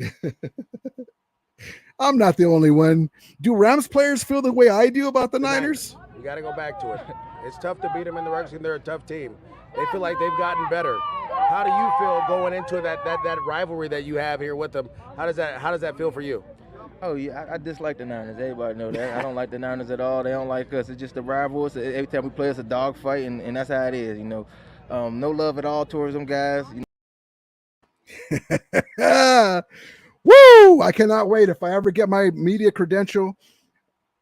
I'm not the only one. Do Rams players feel the way I do about the Niners? You got to go back to it. It's tough to beat them in the regular season. They're a tough team. They feel like they've gotten better. How do you feel going into that rivalry that you have here with them? How does that feel for you? Oh, yeah, I dislike the Niners. Everybody know that. I don't like the Niners at all. They don't like us. It's just a rival. Every time we play, it's a dogfight, and that's how it is, you know. No love at all towards them guys. You know. Woo! I cannot wait. If I ever get my media credential,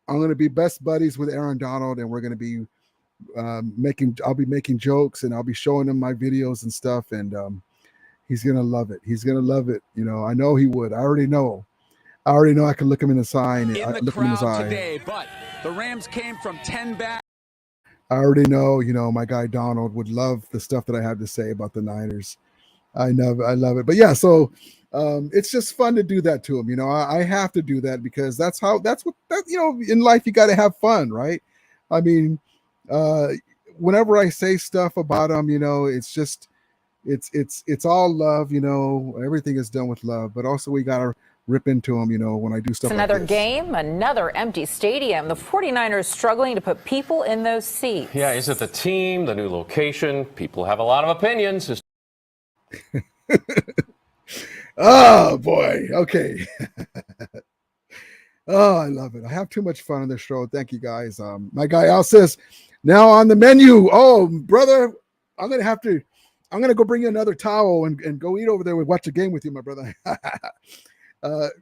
I'm going to be best buddies with Aaron Donald, and we're going to be I'll be making jokes, and I'll be showing him my videos and stuff, and he's going to love it. He's going to love it. You know, I know he would. I already know I can look him in the eye and look him in his eye. Today, but the Rams came from 10 back. I already know, you know, my guy Donald would love the stuff that I have to say about the Niners. I love it. But yeah, so it's just fun to do that to him. You know, I have to do that because that's what you know, in life, you got to have fun, right? I mean, whenever I say stuff about them, you know, it's just, it's all love, you know, everything is done with love, but also we got to rip into them, you know, when I do stuff. It's another game, another empty stadium. The 49ers struggling to put people in those seats. Yeah, is it the team, the new location? People have a lot of opinions. Oh boy. Okay. Oh, I love it. I have too much fun on this show. Thank you guys. My guy Al says, now on the menu. Oh, brother, I'm gonna have to I'm gonna go bring you another towel and go eat over there and watch the game with you, my brother.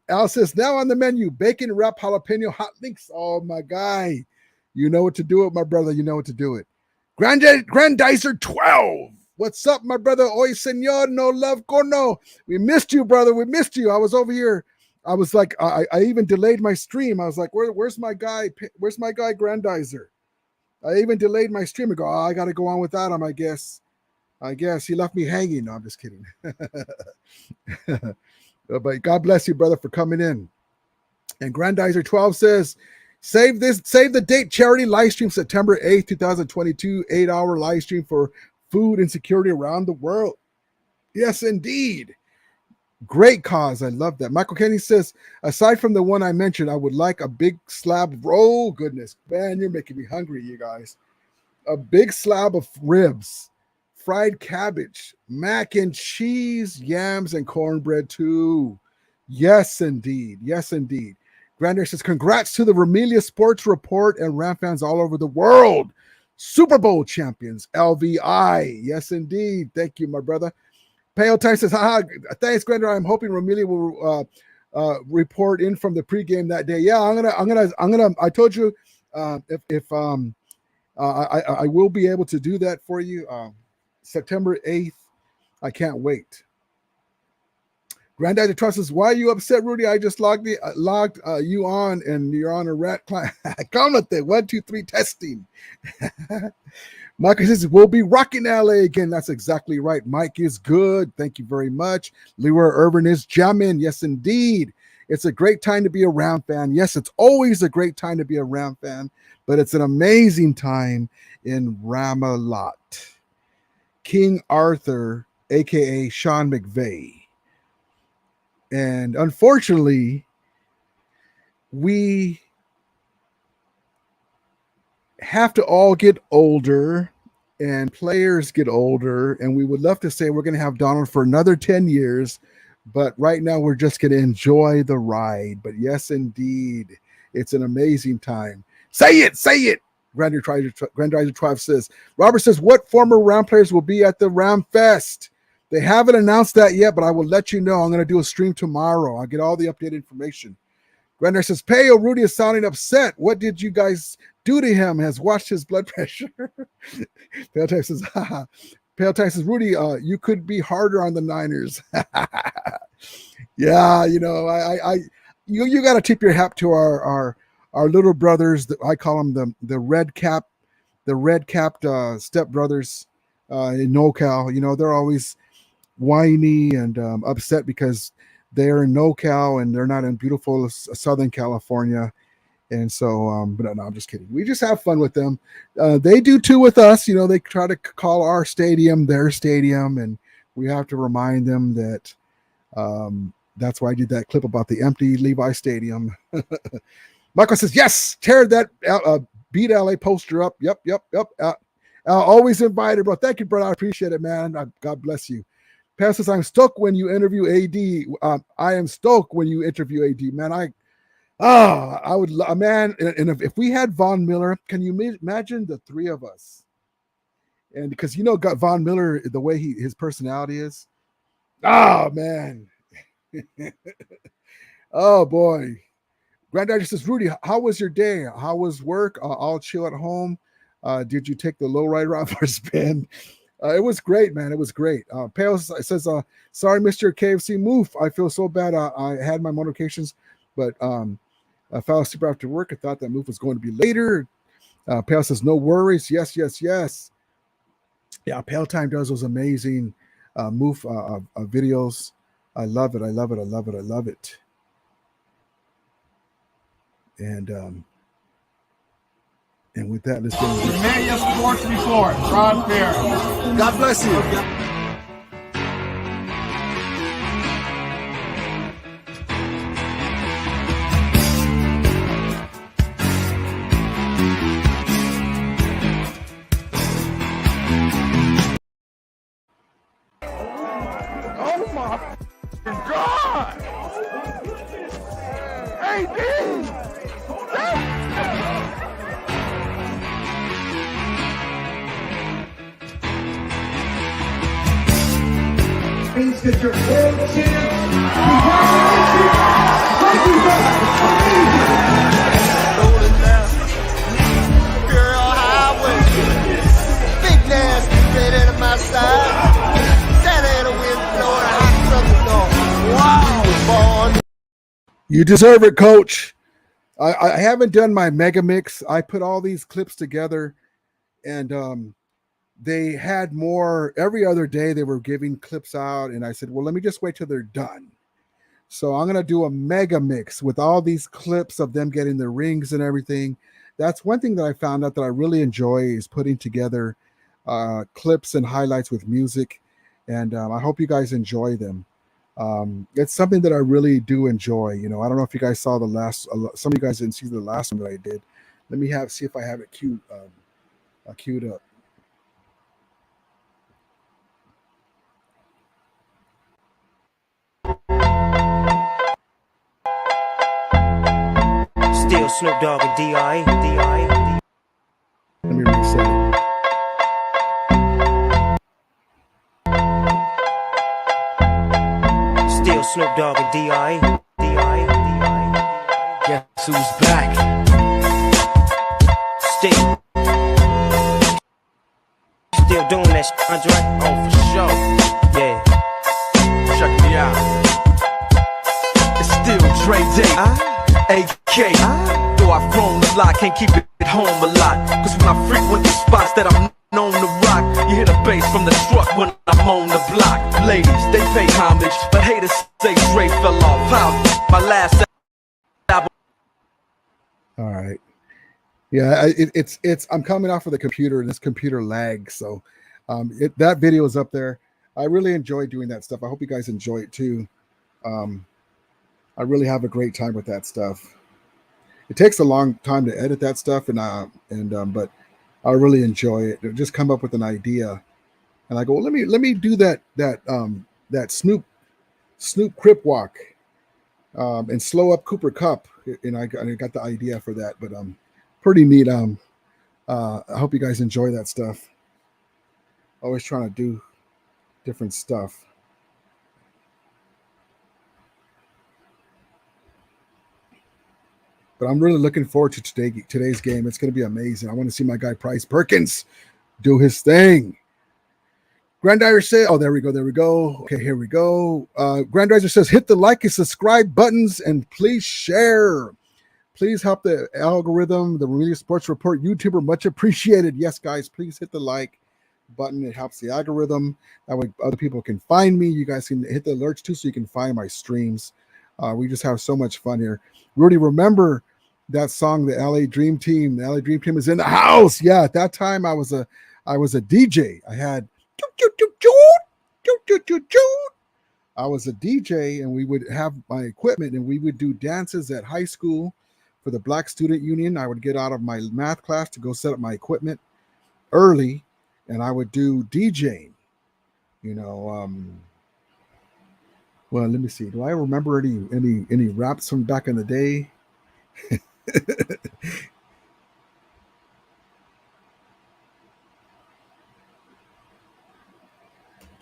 Al says, now on the menu, bacon wrap jalapeno hot links. Oh, my guy. You know what to do it, my brother. You know what to do it. Grandizer 12. What's up, my brother? Oy, senor, no love, corno. We missed you, brother. We missed you. I was over here. I was like, I even delayed my stream. I was like, where's my guy? Where's my guy, Grandizer? I even delayed my stream and go, I got to go on without him, I guess. He left me hanging. No, I'm just kidding. But God bless you, brother, for coming in. And Grandizer 12 says, save the date charity live stream September 8th, 2022, 8-hour live stream for food insecurity around the world. Yes, indeed. Great cause. I love that. Michael Kenny says, aside from the one I mentioned, I would like a big slab of, oh, goodness. Man, you're making me hungry, you guys. A big slab of ribs, fried cabbage, mac and cheese, yams, and cornbread too. Yes, indeed. Yes, indeed. Grander says, congrats to the Ramelia Sports Report and Ram fans all over the world. Super Bowl champions, LVI. Yes, indeed. Thank you, my brother. Pale Time says, haha, thanks, Grander. I'm hoping Ramelia will report in from the pregame that day. Yeah, I'm gonna. I told you, I will be able to do that for you. September 8th. I can't wait. Granddaddy Trust says, why are you upset, Rudy? I just logged you on and you're on a rat client. Come with it. 1, 2, 3 testing. Mike says, we'll be rocking LA again. That's exactly right. Mike is good. Thank you very much. Leroy Urban is jamming. Yes, indeed. It's a great time to be a Ram fan. Yes, it's always a great time to be a Ram fan, but it's an amazing time in Ram-a-Lot. King Arthur, a.k.a. Sean McVay. And unfortunately, we have to all get older and players get older, and we would love to say we're going to have Donald for another 10 years, but right now we're just going to enjoy the ride. But yes, indeed, it's an amazing time. Say it. Grandizer Tribe says, Robert says, what former Ram players will be at the Ram Fest? They haven't announced that yet, but I will let you know. I'm going to do a stream tomorrow. I'll get all the updated information. Grandizer says, Peo, Rudy is sounding upset. What did you guys do to him? Has watched his blood pressure. Pale Time says, haha. Pale Time says, Rudy, you could be harder on the Niners. Yeah, you know, you got to tip your hat to our little brothers. I call them the red capped step brothers in NoCal. You know, they're always whiny and upset because they're in NoCal and they're not in beautiful Southern California. And so, but no, I'm just kidding. We just have fun with them. They do too with us. You know, they try to call our stadium their stadium, and we have to remind them that that's why I did that clip about the empty Levi Stadium. Michael says, yes, tear that Beat LA poster up. Yep. Always invited, bro. Thank you, brother. I appreciate it, man. God bless you. Pat says, I'm stoked when you interview AD. I am stoked when you interview AD, man. I would, man. And if we had Von Miller, can you imagine the three of us? And because you know, got Von Miller, the way his personality is. Oh man. Oh boy. Granddaddy says, Rudy, how was your day? How was work? All chill at home. Did you take the low rider out for a spin? It was great, man. It was great. Pale says, sorry, Mr. KFC move. I feel so bad. I had my motivations, but I fell asleep after work. I thought that move was going to be later. Pale says, no worries. Yes. Yeah, Pale Time does those amazing move videos. I love it. And with that, let's go. Ramelia Sports Report, Ron Fair. God bless you. Oh my God! AD! Congratulations, get your world champ. Congratulations. Thank you, Rolling down Girl Highway. Big nasty red at my side. Santa Ana wind blowing a hot southern dawn. Wow, born. You deserve it, Coach. I haven't done my mega mix. I put all these clips together, and they had more every other day. They were giving clips out, and I said, well, let me just wait till they're done. So I'm going to do a mega mix with all these clips of them getting their rings and everything. That's one thing that I found out that I really enjoy is putting together clips and highlights with music. And I hope you guys enjoy them. It's something that I really do enjoy. You know, I don't know if you guys saw the last, some of you guys didn't see the last one that I did. Let me see if I have it queued up. Still Snoop Dogg and D.I. Let me reset it. Still Snoop Dogg and D.I. Guess who's back? Still doing that shit, Andre? Oh, for sure. Yeah. Check me out. It's still Dre Day, AK. Though I've grown a lot, can't keep it at home a lot. Cause when I frequent the spots that I'm known to rock, you hear the bass from the truck when I'm on the block. Ladies, they pay homage, but haters say Dre fell off. How my last album. All right. Yeah, it's I'm coming off of the computer and this computer lags. So that video is up there. I really enjoy doing that stuff. I hope you guys enjoy it too. I really have a great time with that stuff. It takes a long time to edit that stuff, but I really enjoy it. Just come up with an idea, and I go, well, let me do that Snoop Crip walk, and slow up Cooper Kupp, and I got the idea for that. But pretty neat. I hope you guys enjoy that stuff. Always trying to do different stuff. But I'm really looking forward to today's game. It's going to be amazing. I want to see my guy Bryce Perkins do his thing. Grandizer says, oh, there we go. Okay, here we go. Grandizer says, hit the like and subscribe buttons and please share. Please help the algorithm, the Remedia Sports Report YouTuber, much appreciated. Yes, guys, please hit the like button. It helps the algorithm. That way other people can find me. You guys can hit the alerts too so you can find my streams. We just have so much fun here. Rudy, remember that song, the LA Dream Team? The LA Dream Team is in the house. Yeah, at that time I was a DJ. I had I was a DJ, and we would have my equipment, and we would do dances at high school for the Black Student Union. I would get out of my math class to go set up my equipment early, and I would do DJing. You know, well, let me see. Do I remember any raps from back in the day?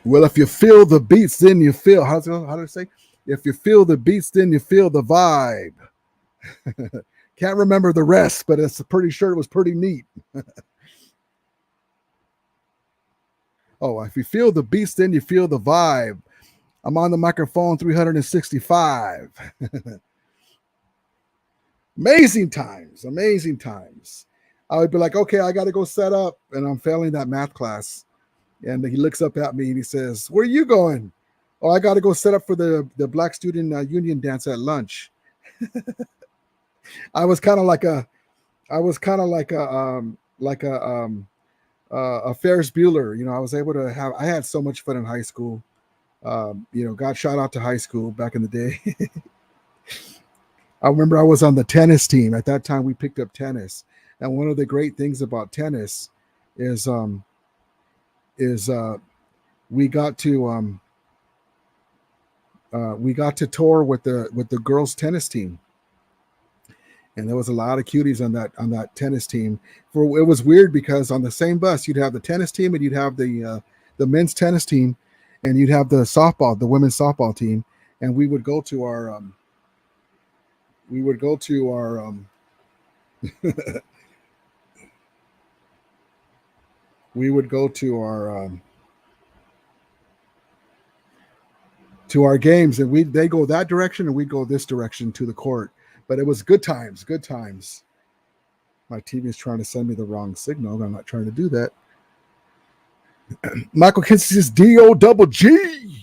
Well, if you feel the beats, then you feel. How do I say? If you feel the beats, then you feel the vibe. Can't remember the rest, but it's pretty sure it was pretty neat. Oh, if you feel the beats, then you feel the vibe. I'm on the microphone 365. Amazing times. I would be like, okay, I got to go set up, and I'm failing that math class. And he looks up at me and he says, where are you going? Oh, I got to go set up for the Black Student Union dance at lunch. I was kind of like a Ferris Bueller. You know, I was able to I had so much fun in high school. You know, God, shout out to high school back in the day. I remember I was on the tennis team. At that time, we picked up tennis. And one of the great things about tennis is we got to tour with the girls tennis team, and there was a lot of cuties on that tennis team. It was weird because on the same bus you'd have the tennis team and you'd have the men's tennis team, and you'd have the women's softball team, and we would go to our to our games, and they go that direction and we go this direction to the court. But it was good times. My TV is trying to send me the wrong signal. I'm not trying to do that. Michael Kinsey says DO-double-G.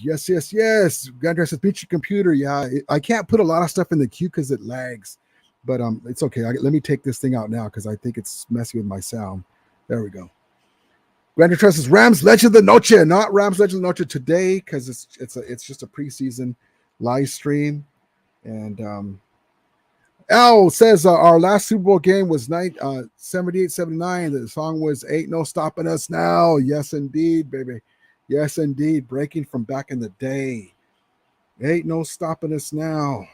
Yes. Gandra says beat your computer. Yeah, I can't put a lot of stuff in the queue because it lags, but it's okay. Let me take this thing out now because I think it's messing with my sound. There we go. Gandra Trust says Rams Legend of the Noche, not Rams Legend of the Noche today because it's just a preseason live stream. And Al says our last Super Bowl game was 78-79. The song was Ain't No Stopping Us Now. Yes, indeed, baby. Yes, indeed. Breaking from back in the day. Ain't no stopping us now.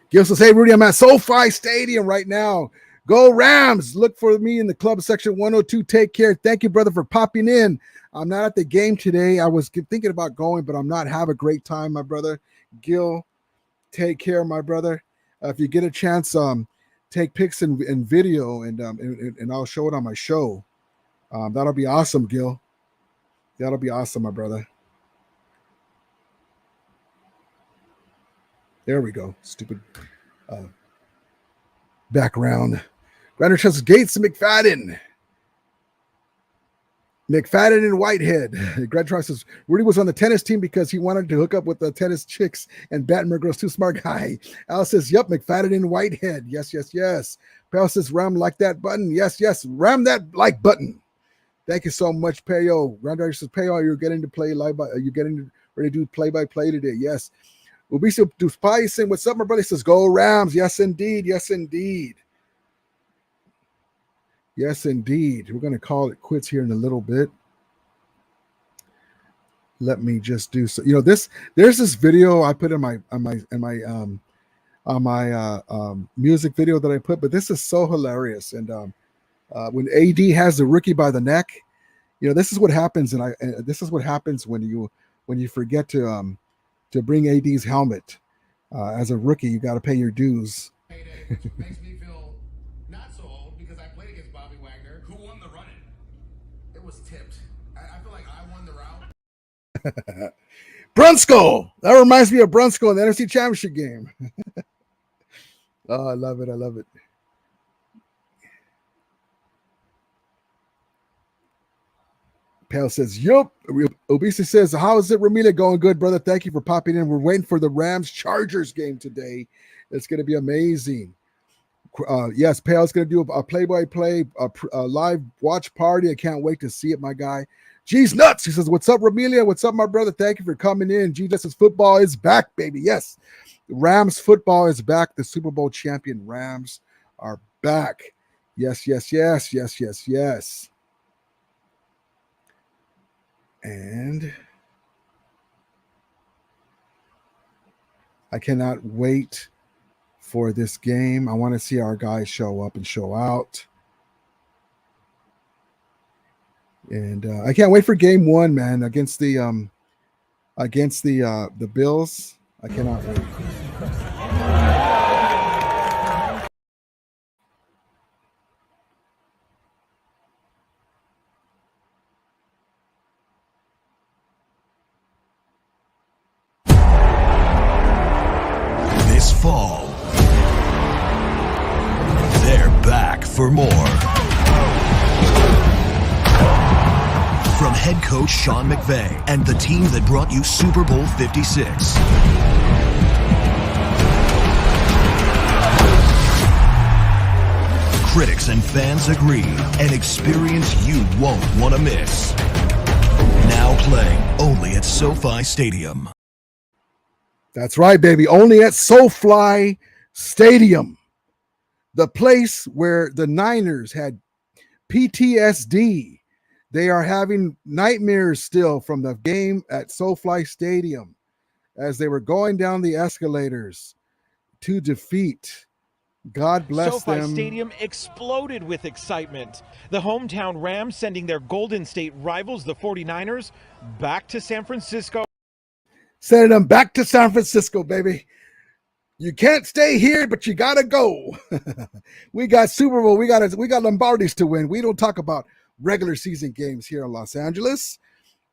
Gil says, hey, Rudy, I'm at SoFi Stadium right now. Go Rams. Look for me in the club section 102. Take care. Thank you, brother, for popping in. I'm not at the game today. I was thinking about going, but I'm not. Have a great time, my brother. Gil, take care, my brother. If you get a chance, take pics and video, and I'll show it on my show. That'll be awesome, Gil. That'll be awesome, my brother. There we go. Stupid background. Grinder Chess Gates McFadden. McFadden and Whitehead. Greg Trice says Rudy was on the tennis team because he wanted to hook up with the tennis chicks, and Battenberg was too smart guy. Al says, yep, McFadden and Whitehead. Yes. Pale says, Ram like that button. Yes. Ram that like button. Thank you so much, Payo. Grandar says, Payo, you're getting to play live. You're getting ready to do play-by-play today. Yes. Ubisa Duspy saying, what's up, my brother? He says, go Rams. Yes, indeed. Yes, indeed. We're going to call it quits here in a little bit. Let me just do so. There's this video I put in my music video that I put, but this is so hilarious. And when AD has the rookie by the neck, this is what happens. And this is what happens when you forget to bring AD's helmet. As a rookie, you got to pay your dues. Makes me feel not so old because I played against Bobby Wagner. Who won the run-in? It was tipped. I feel like I won the route. Brunskill. That reminds me of Brunskill in the NFC Championship game. Oh, I love it. Pale says, yup. Obesa says, how is it, Ramila? Going good, brother. Thank you for popping in. We're waiting for the Rams-Chargers game today. It's going to be amazing. Yes, Pale's going to do a play-by-play, a live watch party. I can't wait to see it, my guy. G's nuts. He says, what's up, Ramilia? What's up, my brother? Thank you for coming in. G says, football is back, baby. Yes, Rams football is back. The Super Bowl champion Rams are back. Yes. And I cannot wait for this game. I want to see our guys show up and show out. And I can't wait for game one, man, against the Bills. I cannot wait. This fall, they're back for more. From head coach Sean McVay and the team that brought you Super Bowl 56. Critics and fans agree, an experience you won't want to miss. Now playing only at SoFi Stadium. That's right, baby. Only at SoFi Stadium. The place where the Niners had PTSD. They are having nightmares still from the game at SoFi Stadium as they were going down the escalators to defeat God bless SoFi them. Stadium exploded with excitement. The hometown Rams sending their Golden State rivals, the 49ers, back to San Francisco. Sending them back to San Francisco, baby. You can't stay here, but you gotta go. We got Super Bowl. We got Lombardis to win. We don't talk about regular season games here in Los Angeles.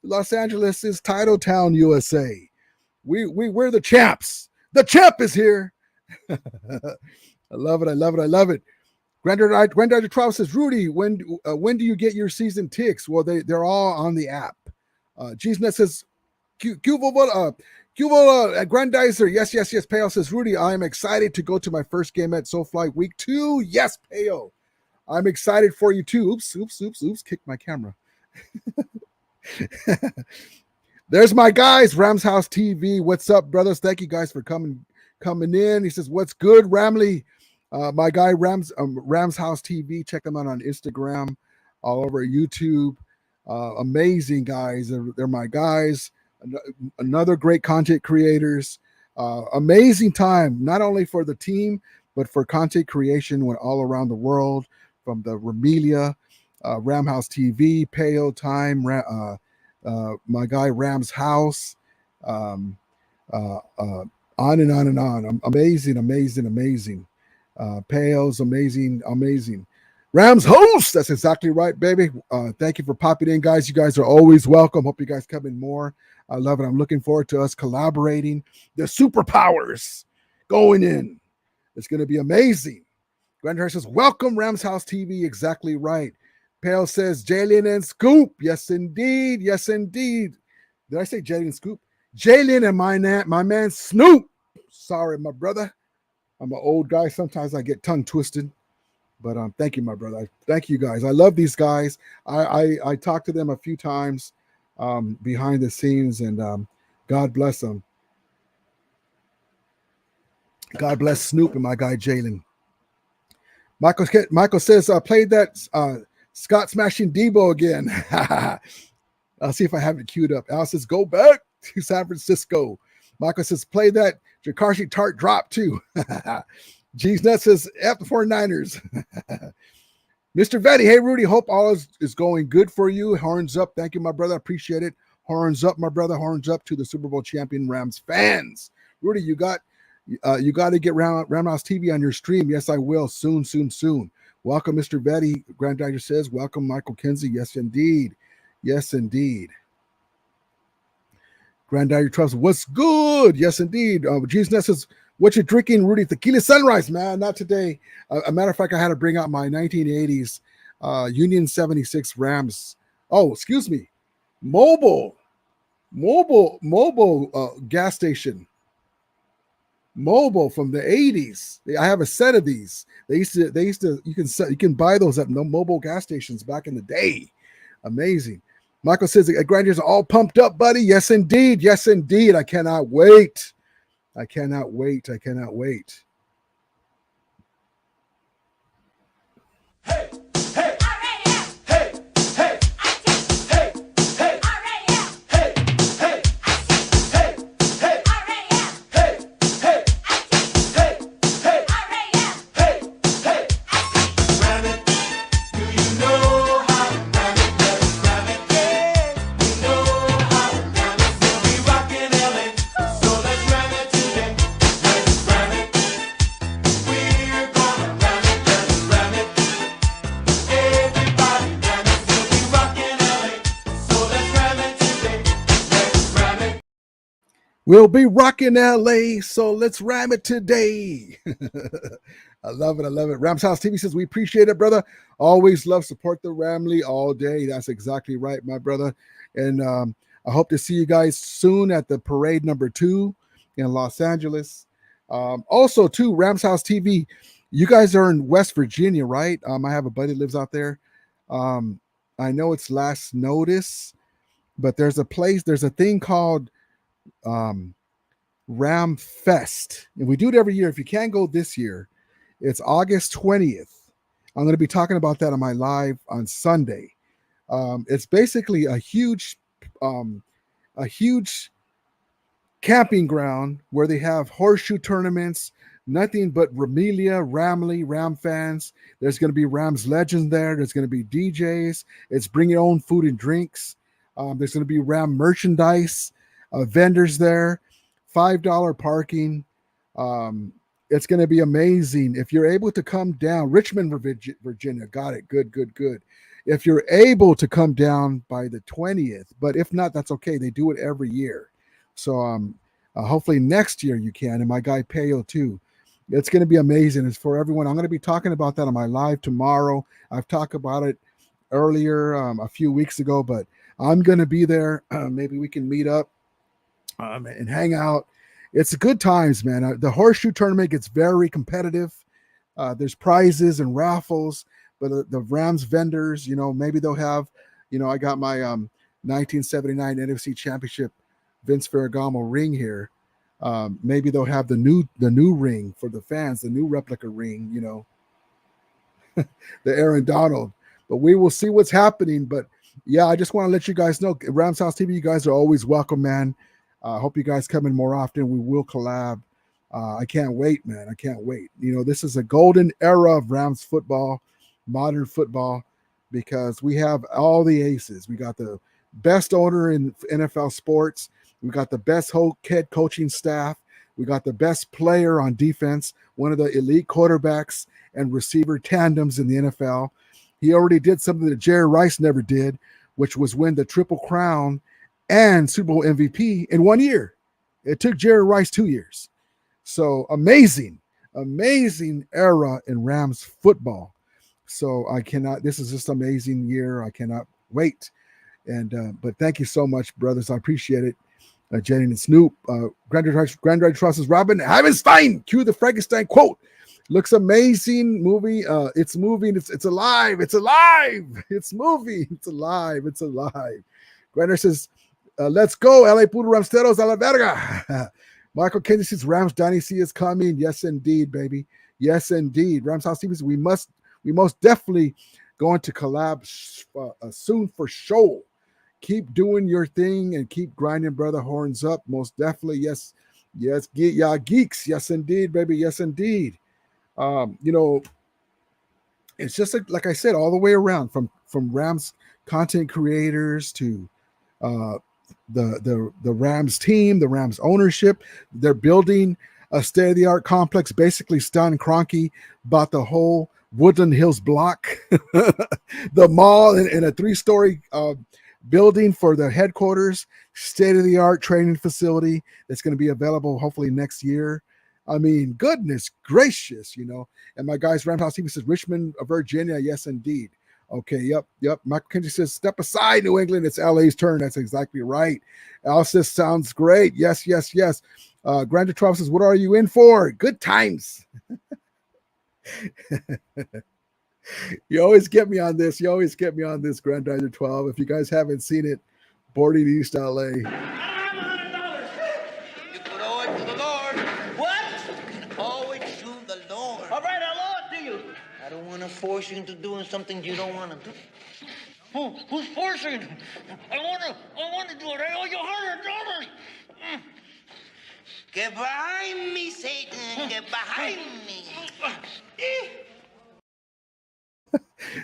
Los Angeles is Title Town, USA. We're the champs. The champ is here. I love it. I love it. I love it. Granddaddy Trout says, Rudy, when do you get your season ticks? Well, they're all on the app. Gnet says, Grandizer, yes. Peo says, Rudy, I'm excited to go to my first game at SoFly Week 2. Yes, Peo. I'm excited for you too. Oops. Kicked my camera. There's my guys, Rams House TV. What's up, brothers? Thank you guys for coming in. He says, what's good, Ramley? My guy, Rams House TV. Check them out on Instagram, all over YouTube. Amazing guys. They're my guys. Another great content creators. Amazing time, not only for the team, but for content creation went all around the world, from the Ramelia, Ram House TV, Peo Time, my guy Rams House, on and on and on. Amazing. Peo's amazing. Rams host. That's exactly right, baby. Thank you for popping in, guys. You guys are always welcome. Hope you guys come in more. I love it. I'm looking forward to us collaborating. The superpowers going in. It's going to be amazing. Grandhurst says, welcome, Rams House TV. Exactly right. Pale says, Jalen and Scoop. Yes, indeed. Did I say Jalen and Scoop? Jalen and my man Snoop. Sorry, my brother. I'm an old guy. Sometimes I get tongue twisted. But thank you, my brother. Thank you, guys. I love these guys. I talked to them a few times behind the scenes, and God bless them. God bless Snoop and my guy Jalen. Michael says, I played that Scott smashing Debo again. I'll see if I have it queued up. Al says, go back to San Francisco. Michael says, play that Jakarshi Tart drop too. G's Nut says, F the 49ers. Mr. Vetty, hey, Rudy, hope all is going good for you. Horns up. Thank you, my brother. Appreciate it. Horns up, my brother. Horns up to the Super Bowl champion Rams fans. Rudy, you got to get Ram House TV on your stream. Yes, I will. Soon. Welcome, Mr. Vetty. Granddaddy says, welcome, Michael Kinsey. Yes, indeed. Granddaddy Trust, what's good? Yes, indeed. G's Nut says, what you drinking, Rudy? Tequila Sunrise, man. Not today. A matter of fact, I had to bring out my 1980s Union 76 Rams. Oh, excuse me. Mobile gas station. Mobile from the 80s. I have a set of these. They used to you can buy those at mobile gas stations back in the day. Amazing. Michael says, Grandier's all pumped up, buddy. Yes, indeed. I cannot wait. I cannot wait. Hey! We'll be rocking LA, so let's ram it today. I love it. Rams House TV says, we appreciate it, brother. Always love support the Ramley all day. That's exactly right, my brother. And I hope to see you guys soon at the parade number 2 in Los Angeles. Also, too, Rams House TV, you guys are in West Virginia, right? I have a buddy that lives out there. I know it's last notice, but there's a thing called Ram Fest, and we do it every year. If you can't go this year, it's August 20th. I'm going to be talking about that on my live on Sunday. It's basically a huge camping ground where they have horseshoe tournaments. nothing but Ramelia, Ramley, Ram fans. There's going to be Rams legends there. There's going to be DJs. It's bring your own food and drinks. There's going to be Ram merchandise, vendors there, $5 parking. It's going to be amazing. If you're able to come down, Richmond, Virginia, got it. Good. If you're able to come down by the 20th, but if not, that's okay. They do it every year. So hopefully next year you can, and my guy Peo too. It's going to be amazing. It's for everyone. I'm going to be talking about that on my live tomorrow. I've talked about it earlier a few weeks ago, but I'm going to be there. Maybe we can meet up and hang out. It's good times, man. The horseshoe tournament gets very competitive. There's prizes and raffles, but the Rams vendors, maybe they'll have, I got my 1979 NFC Championship Vince Ferragamo ring here. Maybe they'll have the new ring for the fans, the new replica ring, the Aaron Donald. But we will see what's happening. But yeah, I just want to let you guys know, Rams House TV, you guys are always welcome, man. I hope you guys come in more often. We will collab. I can't wait, man. I can't wait. This is a golden era of Rams football, modern football, because we have all the aces. We got the best owner in NFL sports. We got the best head coaching staff. We got the best player on defense, one of the elite quarterbacks and receiver tandems in the NFL. He already did something that Jerry Rice never did, which was win the Triple Crown and Super Bowl MVP in 1 year. It took Jerry Rice 2 years. So amazing era in Rams football. So this is just amazing year. I cannot wait. And, but thank you so much, brothers. I appreciate it. Jenny and Snoop, Granddaddy Trust's Robin Havenstein. Cue the Frankenstein quote. Looks amazing movie. It's moving. It's alive. It's alive. It's moving. It's alive. It's alive. Granddaddy says, let's go. LA Puro Ramsteros a la verga. Michael Kenny says Rams Dynasty is coming. Yes, indeed, baby. Yes, indeed. Rams House TV, we most definitely going to collab soon for sure. Keep doing your thing and keep grinding, brother. Horns up. Most definitely. Yes. Yeah, geeks. Yes, indeed, baby. Yes, indeed. It's just like I said, all the way around from Rams content creators to the Rams team, the Rams ownership. They're building a state-of-the-art complex. Basically, Stan Kroenke bought the whole Woodland Hills block, the mall, in a 3-story building for the headquarters, state-of-the-art training facility that's going to be available hopefully next year. I mean, goodness gracious, And my guys, Rams House TV says Richmond, Virginia. Yes, indeed. Okay, yep. Michael Kenji says, step aside, New England. It's LA's turn. That's exactly right. Al says, sounds great. Yes. Grandeur 12 says, what are you in for? Good times. You always get me on this. Grandeur 12. If you guys haven't seen it, Boarding East LA. You could owe it to the Lord. What? Owe it to the Lord. All right, I'll owe it to you. I don't want to force you into doing something you don't want to do. Who's forcing? I want to do it. I owe you $100. Get behind me, Satan. Get behind me.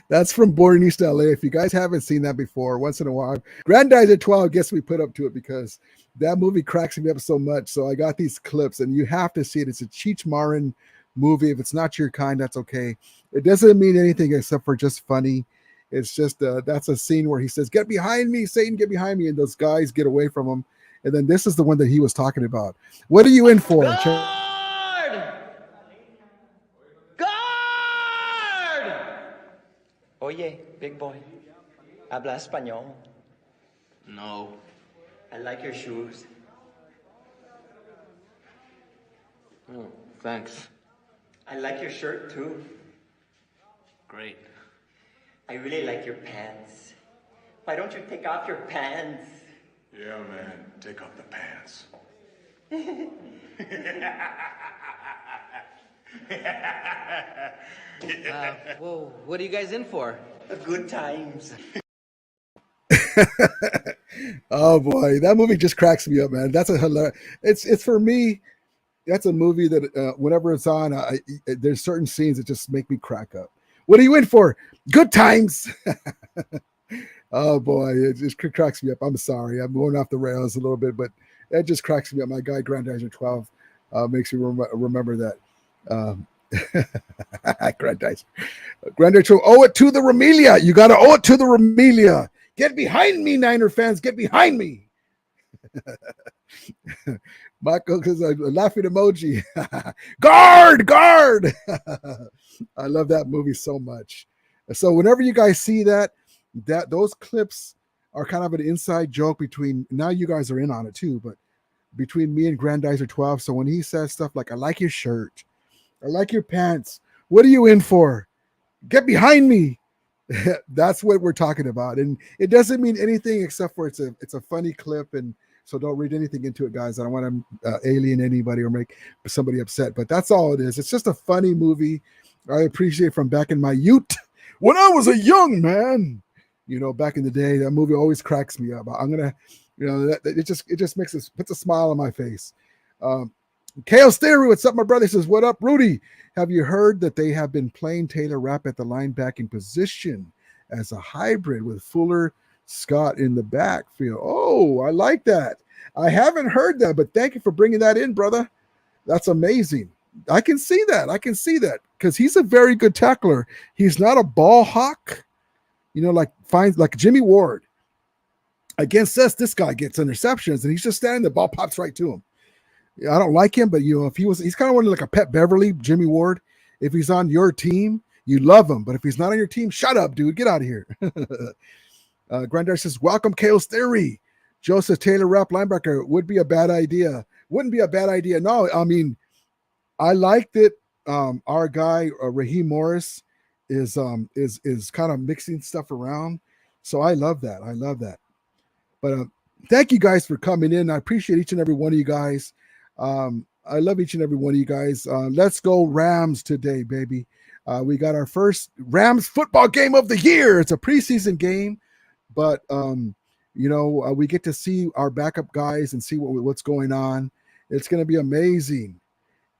That's from Boarding East LA. If you guys haven't seen that before, once in a while, Granddaddy 12 gets me put up to it because that movie cracks me up so much. So I got these clips, and you have to see it. It's a Cheech Marin movie. If it's not your kind, that's okay. It doesn't mean anything except for just funny. It's just that's a scene where he says, "Get behind me, Satan! Get behind me!" and those guys get away from him. And then this is the one that he was talking about. What are you in for? Oye, big boy, habla español. No. I like your shoes. Oh, thanks. I like your shirt too. Great. I really like your pants. Why don't you take off your pants? Yeah, man. Take off the pants. Whoa, what are you guys in for? Good times. Oh boy, that movie just cracks me up, man. That's a hilarious. It's for me. That's a movie that whenever it's on, there's certain scenes that just make me crack up. What are you in for? Good times. Oh boy, it just cracks me up. I'm sorry, I'm going off the rails a little bit, but that just cracks me up. My guy Grandizer 12 makes me remember that. Grandizer 12, owe it to the Remilia. You got to owe it to the Remilia. Get behind me, Niner fans. Get behind me. Michael, because a laughing emoji. Guard. I love that movie so much. So whenever you guys see that those clips are kind of an inside joke between, now you guys are in on it too, but between me and Grandizer 12. So when he says stuff like, I like your shirt, I like your pants, what are you in for? Get behind me. That's what we're talking about. And it doesn't mean anything except for it's a funny clip. And so don't read anything into it, guys. I don't want to alien anybody or make somebody upset, but that's all it is. It's just a funny movie. I appreciate from back in my youth when I was a young man. Back in the day, that movie always cracks me up. I'm gonna, it just puts a smile on my face. Chaos Theory, what's up, my brother? He says, what up, Rudy? Have you heard that they have been playing Taylor Rapp at the linebacking position as a hybrid with Fuller Scott in the backfield? Oh, I like that. I haven't heard that, but thank you for bringing that in, brother. That's amazing. I can see that because he's a very good tackler. He's not a ball hawk, like Jimmy Ward. Against us, this guy gets interceptions and he's just standing, the ball pops right to him. I don't like him, but if he's kind of one like a Pet Beverly, Jimmy Ward. If he's on your team, you love him. But if he's not on your team, shut up, dude. Get out of here. Granddad says, welcome, Chaos Theory. Joe says Taylor Rapp linebacker would be a bad idea. Wouldn't be a bad idea. No, I mean, I like that our guy Raheem Morris is kind of mixing stuff around. So I love that. But thank you guys for coming in. I appreciate each and every one of you guys. I love each and every one of you guys. Let's go Rams today, baby. We got our first Rams football game of the year. It's a preseason game, but we get to see our backup guys and see what's going on. It's going to be amazing.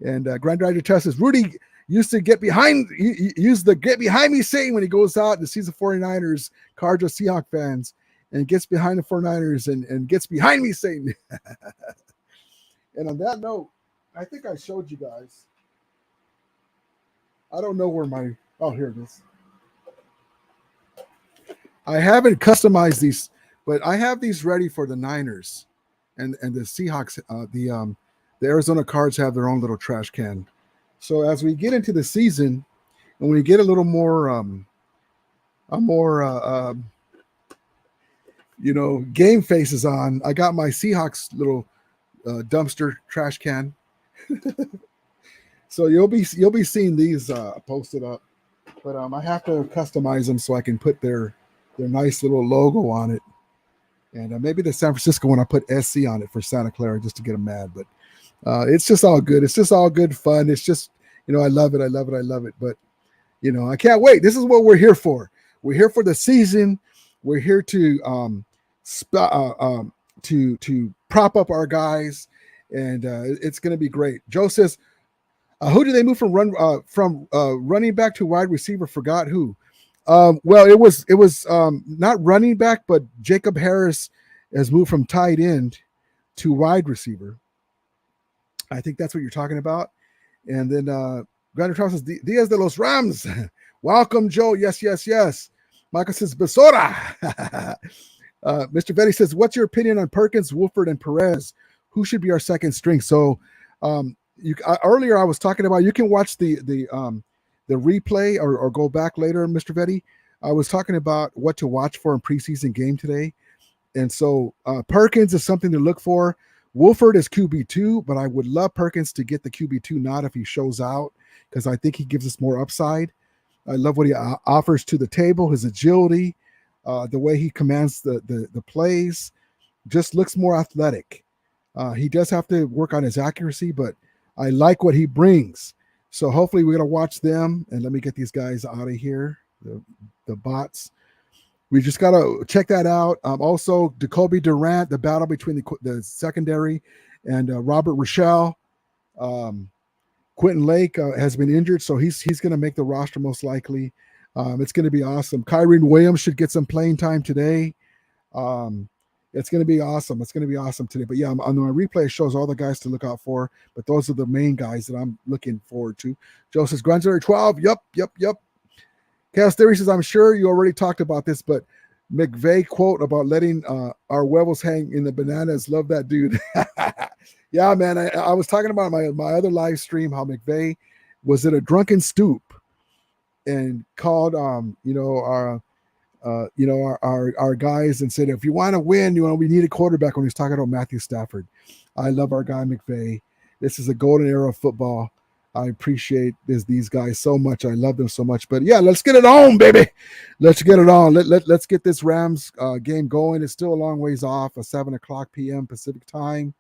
And Grandizer Test says, Rudy used to get behind me saying when he goes out and sees the 49ers, Cardinals, Seahawks fans, and gets behind the 49ers and gets behind me saying. And on that note, I think I showed you guys. I don't know where here it is. I haven't customized these, but I have these ready for the Niners and the Seahawks. The Arizona Cards have their own little trash can. So as we get into the season, and we get a little more, game faces on, I got my Seahawks little dumpster trash can. So you'll be seeing these posted up, but I have to customize them so I can put their nice little logo on it, and maybe the San Francisco one I put SC on it for Santa Clara just to get them mad. But it's just all good. It's just all good fun. It's just I love it. But I can't wait. This is what we're here for. We're here for the season. We're here to to prop up our guys, and it's going to be great. Joe says, who did they move from running back to wide receiver? Forgot who. Well, it was not running back, but Jacob Harris has moved from tight end to wide receiver. I think that's what you're talking about. And then Grander Charles says, Diaz de los Rams. Welcome, Joe. Yes. Michael says, Besora. Mr. Vetty says, what's your opinion on Perkins, Wolford, and Perez? Who should be our second string? So earlier I was talking about, you can watch the replay or go back later, Mr. Vetty. I was talking about what to watch for in preseason game today. And so Perkins is something to look for. Wolford is QB2, but I would love Perkins to get the QB2 nod if he shows out, because I think he gives us more upside. I love what he offers to the table, his agility, the way he commands the plays, just looks more athletic. He does have to work on his accuracy, but I like what he brings. So hopefully we're going to watch them. And let me get these guys out of here, the bots. We just got to check that out. Also, Jacoby Durant, the battle between the secondary and Robert Rochelle. Quentin Lake has been injured, so he's going to make the roster most likely. It's going to be awesome. Kyren Williams should get some playing time today. It's going to be awesome. It's going to be awesome today. But yeah, on my replay shows all the guys to look out for. But those are the main guys that I'm looking forward to. Joe says, Grandsbury 12. Yep. Chaos Theory says, I'm sure you already talked about this, but McVay quote about letting our huevos hang in the bananas. Love that dude. Yeah, man. I was talking about my other live stream how McVay was at a drunken stoop and called our guys and said, if you want to win, we need a quarterback, when he's talking about Matthew Stafford. I love our guy McVay. This is a golden era of football. I appreciate these guys so much. I love them so much. But yeah, let's get it on, baby. Let's get it on. Let's get this Rams game going. It's still a long ways off, 7:00 p.m. Pacific time.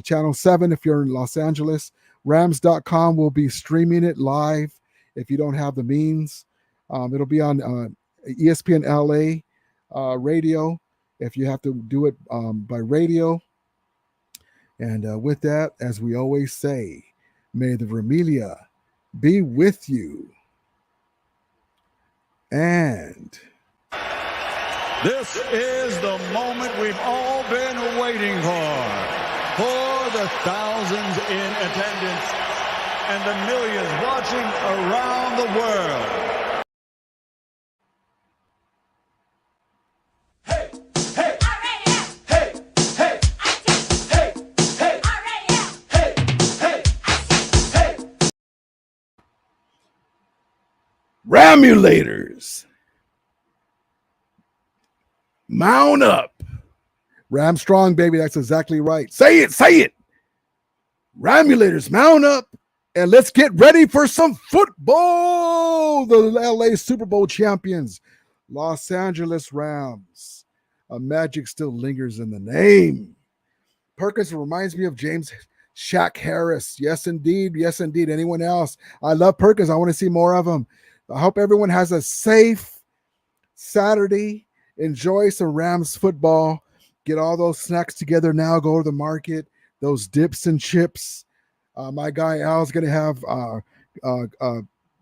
Channel 7 if you're in Los Angeles. Rams.com will be streaming it live if you don't have the means. It'll be on ESPN LA radio if you have to do it by radio. And with that, as we always say, may the Vermilia be with you. And this is the moment we've all been waiting for the thousands in attendance and the millions watching around the world. Ramulators, mount up. Ram strong, baby. That's exactly right. Say it. Ramulators, mount up, and let's get ready for some football. The LA Super Bowl champions, Los Angeles Rams. A magic still lingers in the name. Perkins reminds me of James Shaq Harris. Yes, indeed. Anyone else? I love Perkins. I want to see more of him. I hope everyone has a safe Saturday. Enjoy some Rams football. Get all those snacks together now. Go to the market. Those dips and chips. My guy Al's going to have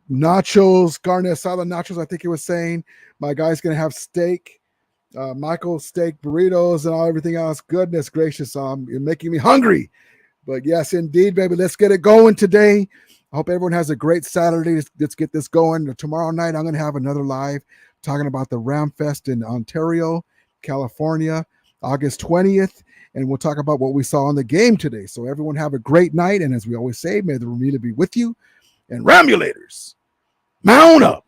nachos, carne asada nachos, I think he was saying. My guy's going to have steak. Michael steak burritos and everything else. Goodness gracious. You're making me hungry. But yes, indeed, baby. Let's get it going today. I hope everyone has a great Saturday. Let's get this going. Tomorrow night, I'm going to have another live talking about the Ram Fest in Ontario, California, August 20th. And we'll talk about what we saw in the game today. So everyone have a great night. And as we always say, may the Vermilia be with you. And Ramulators, mount up.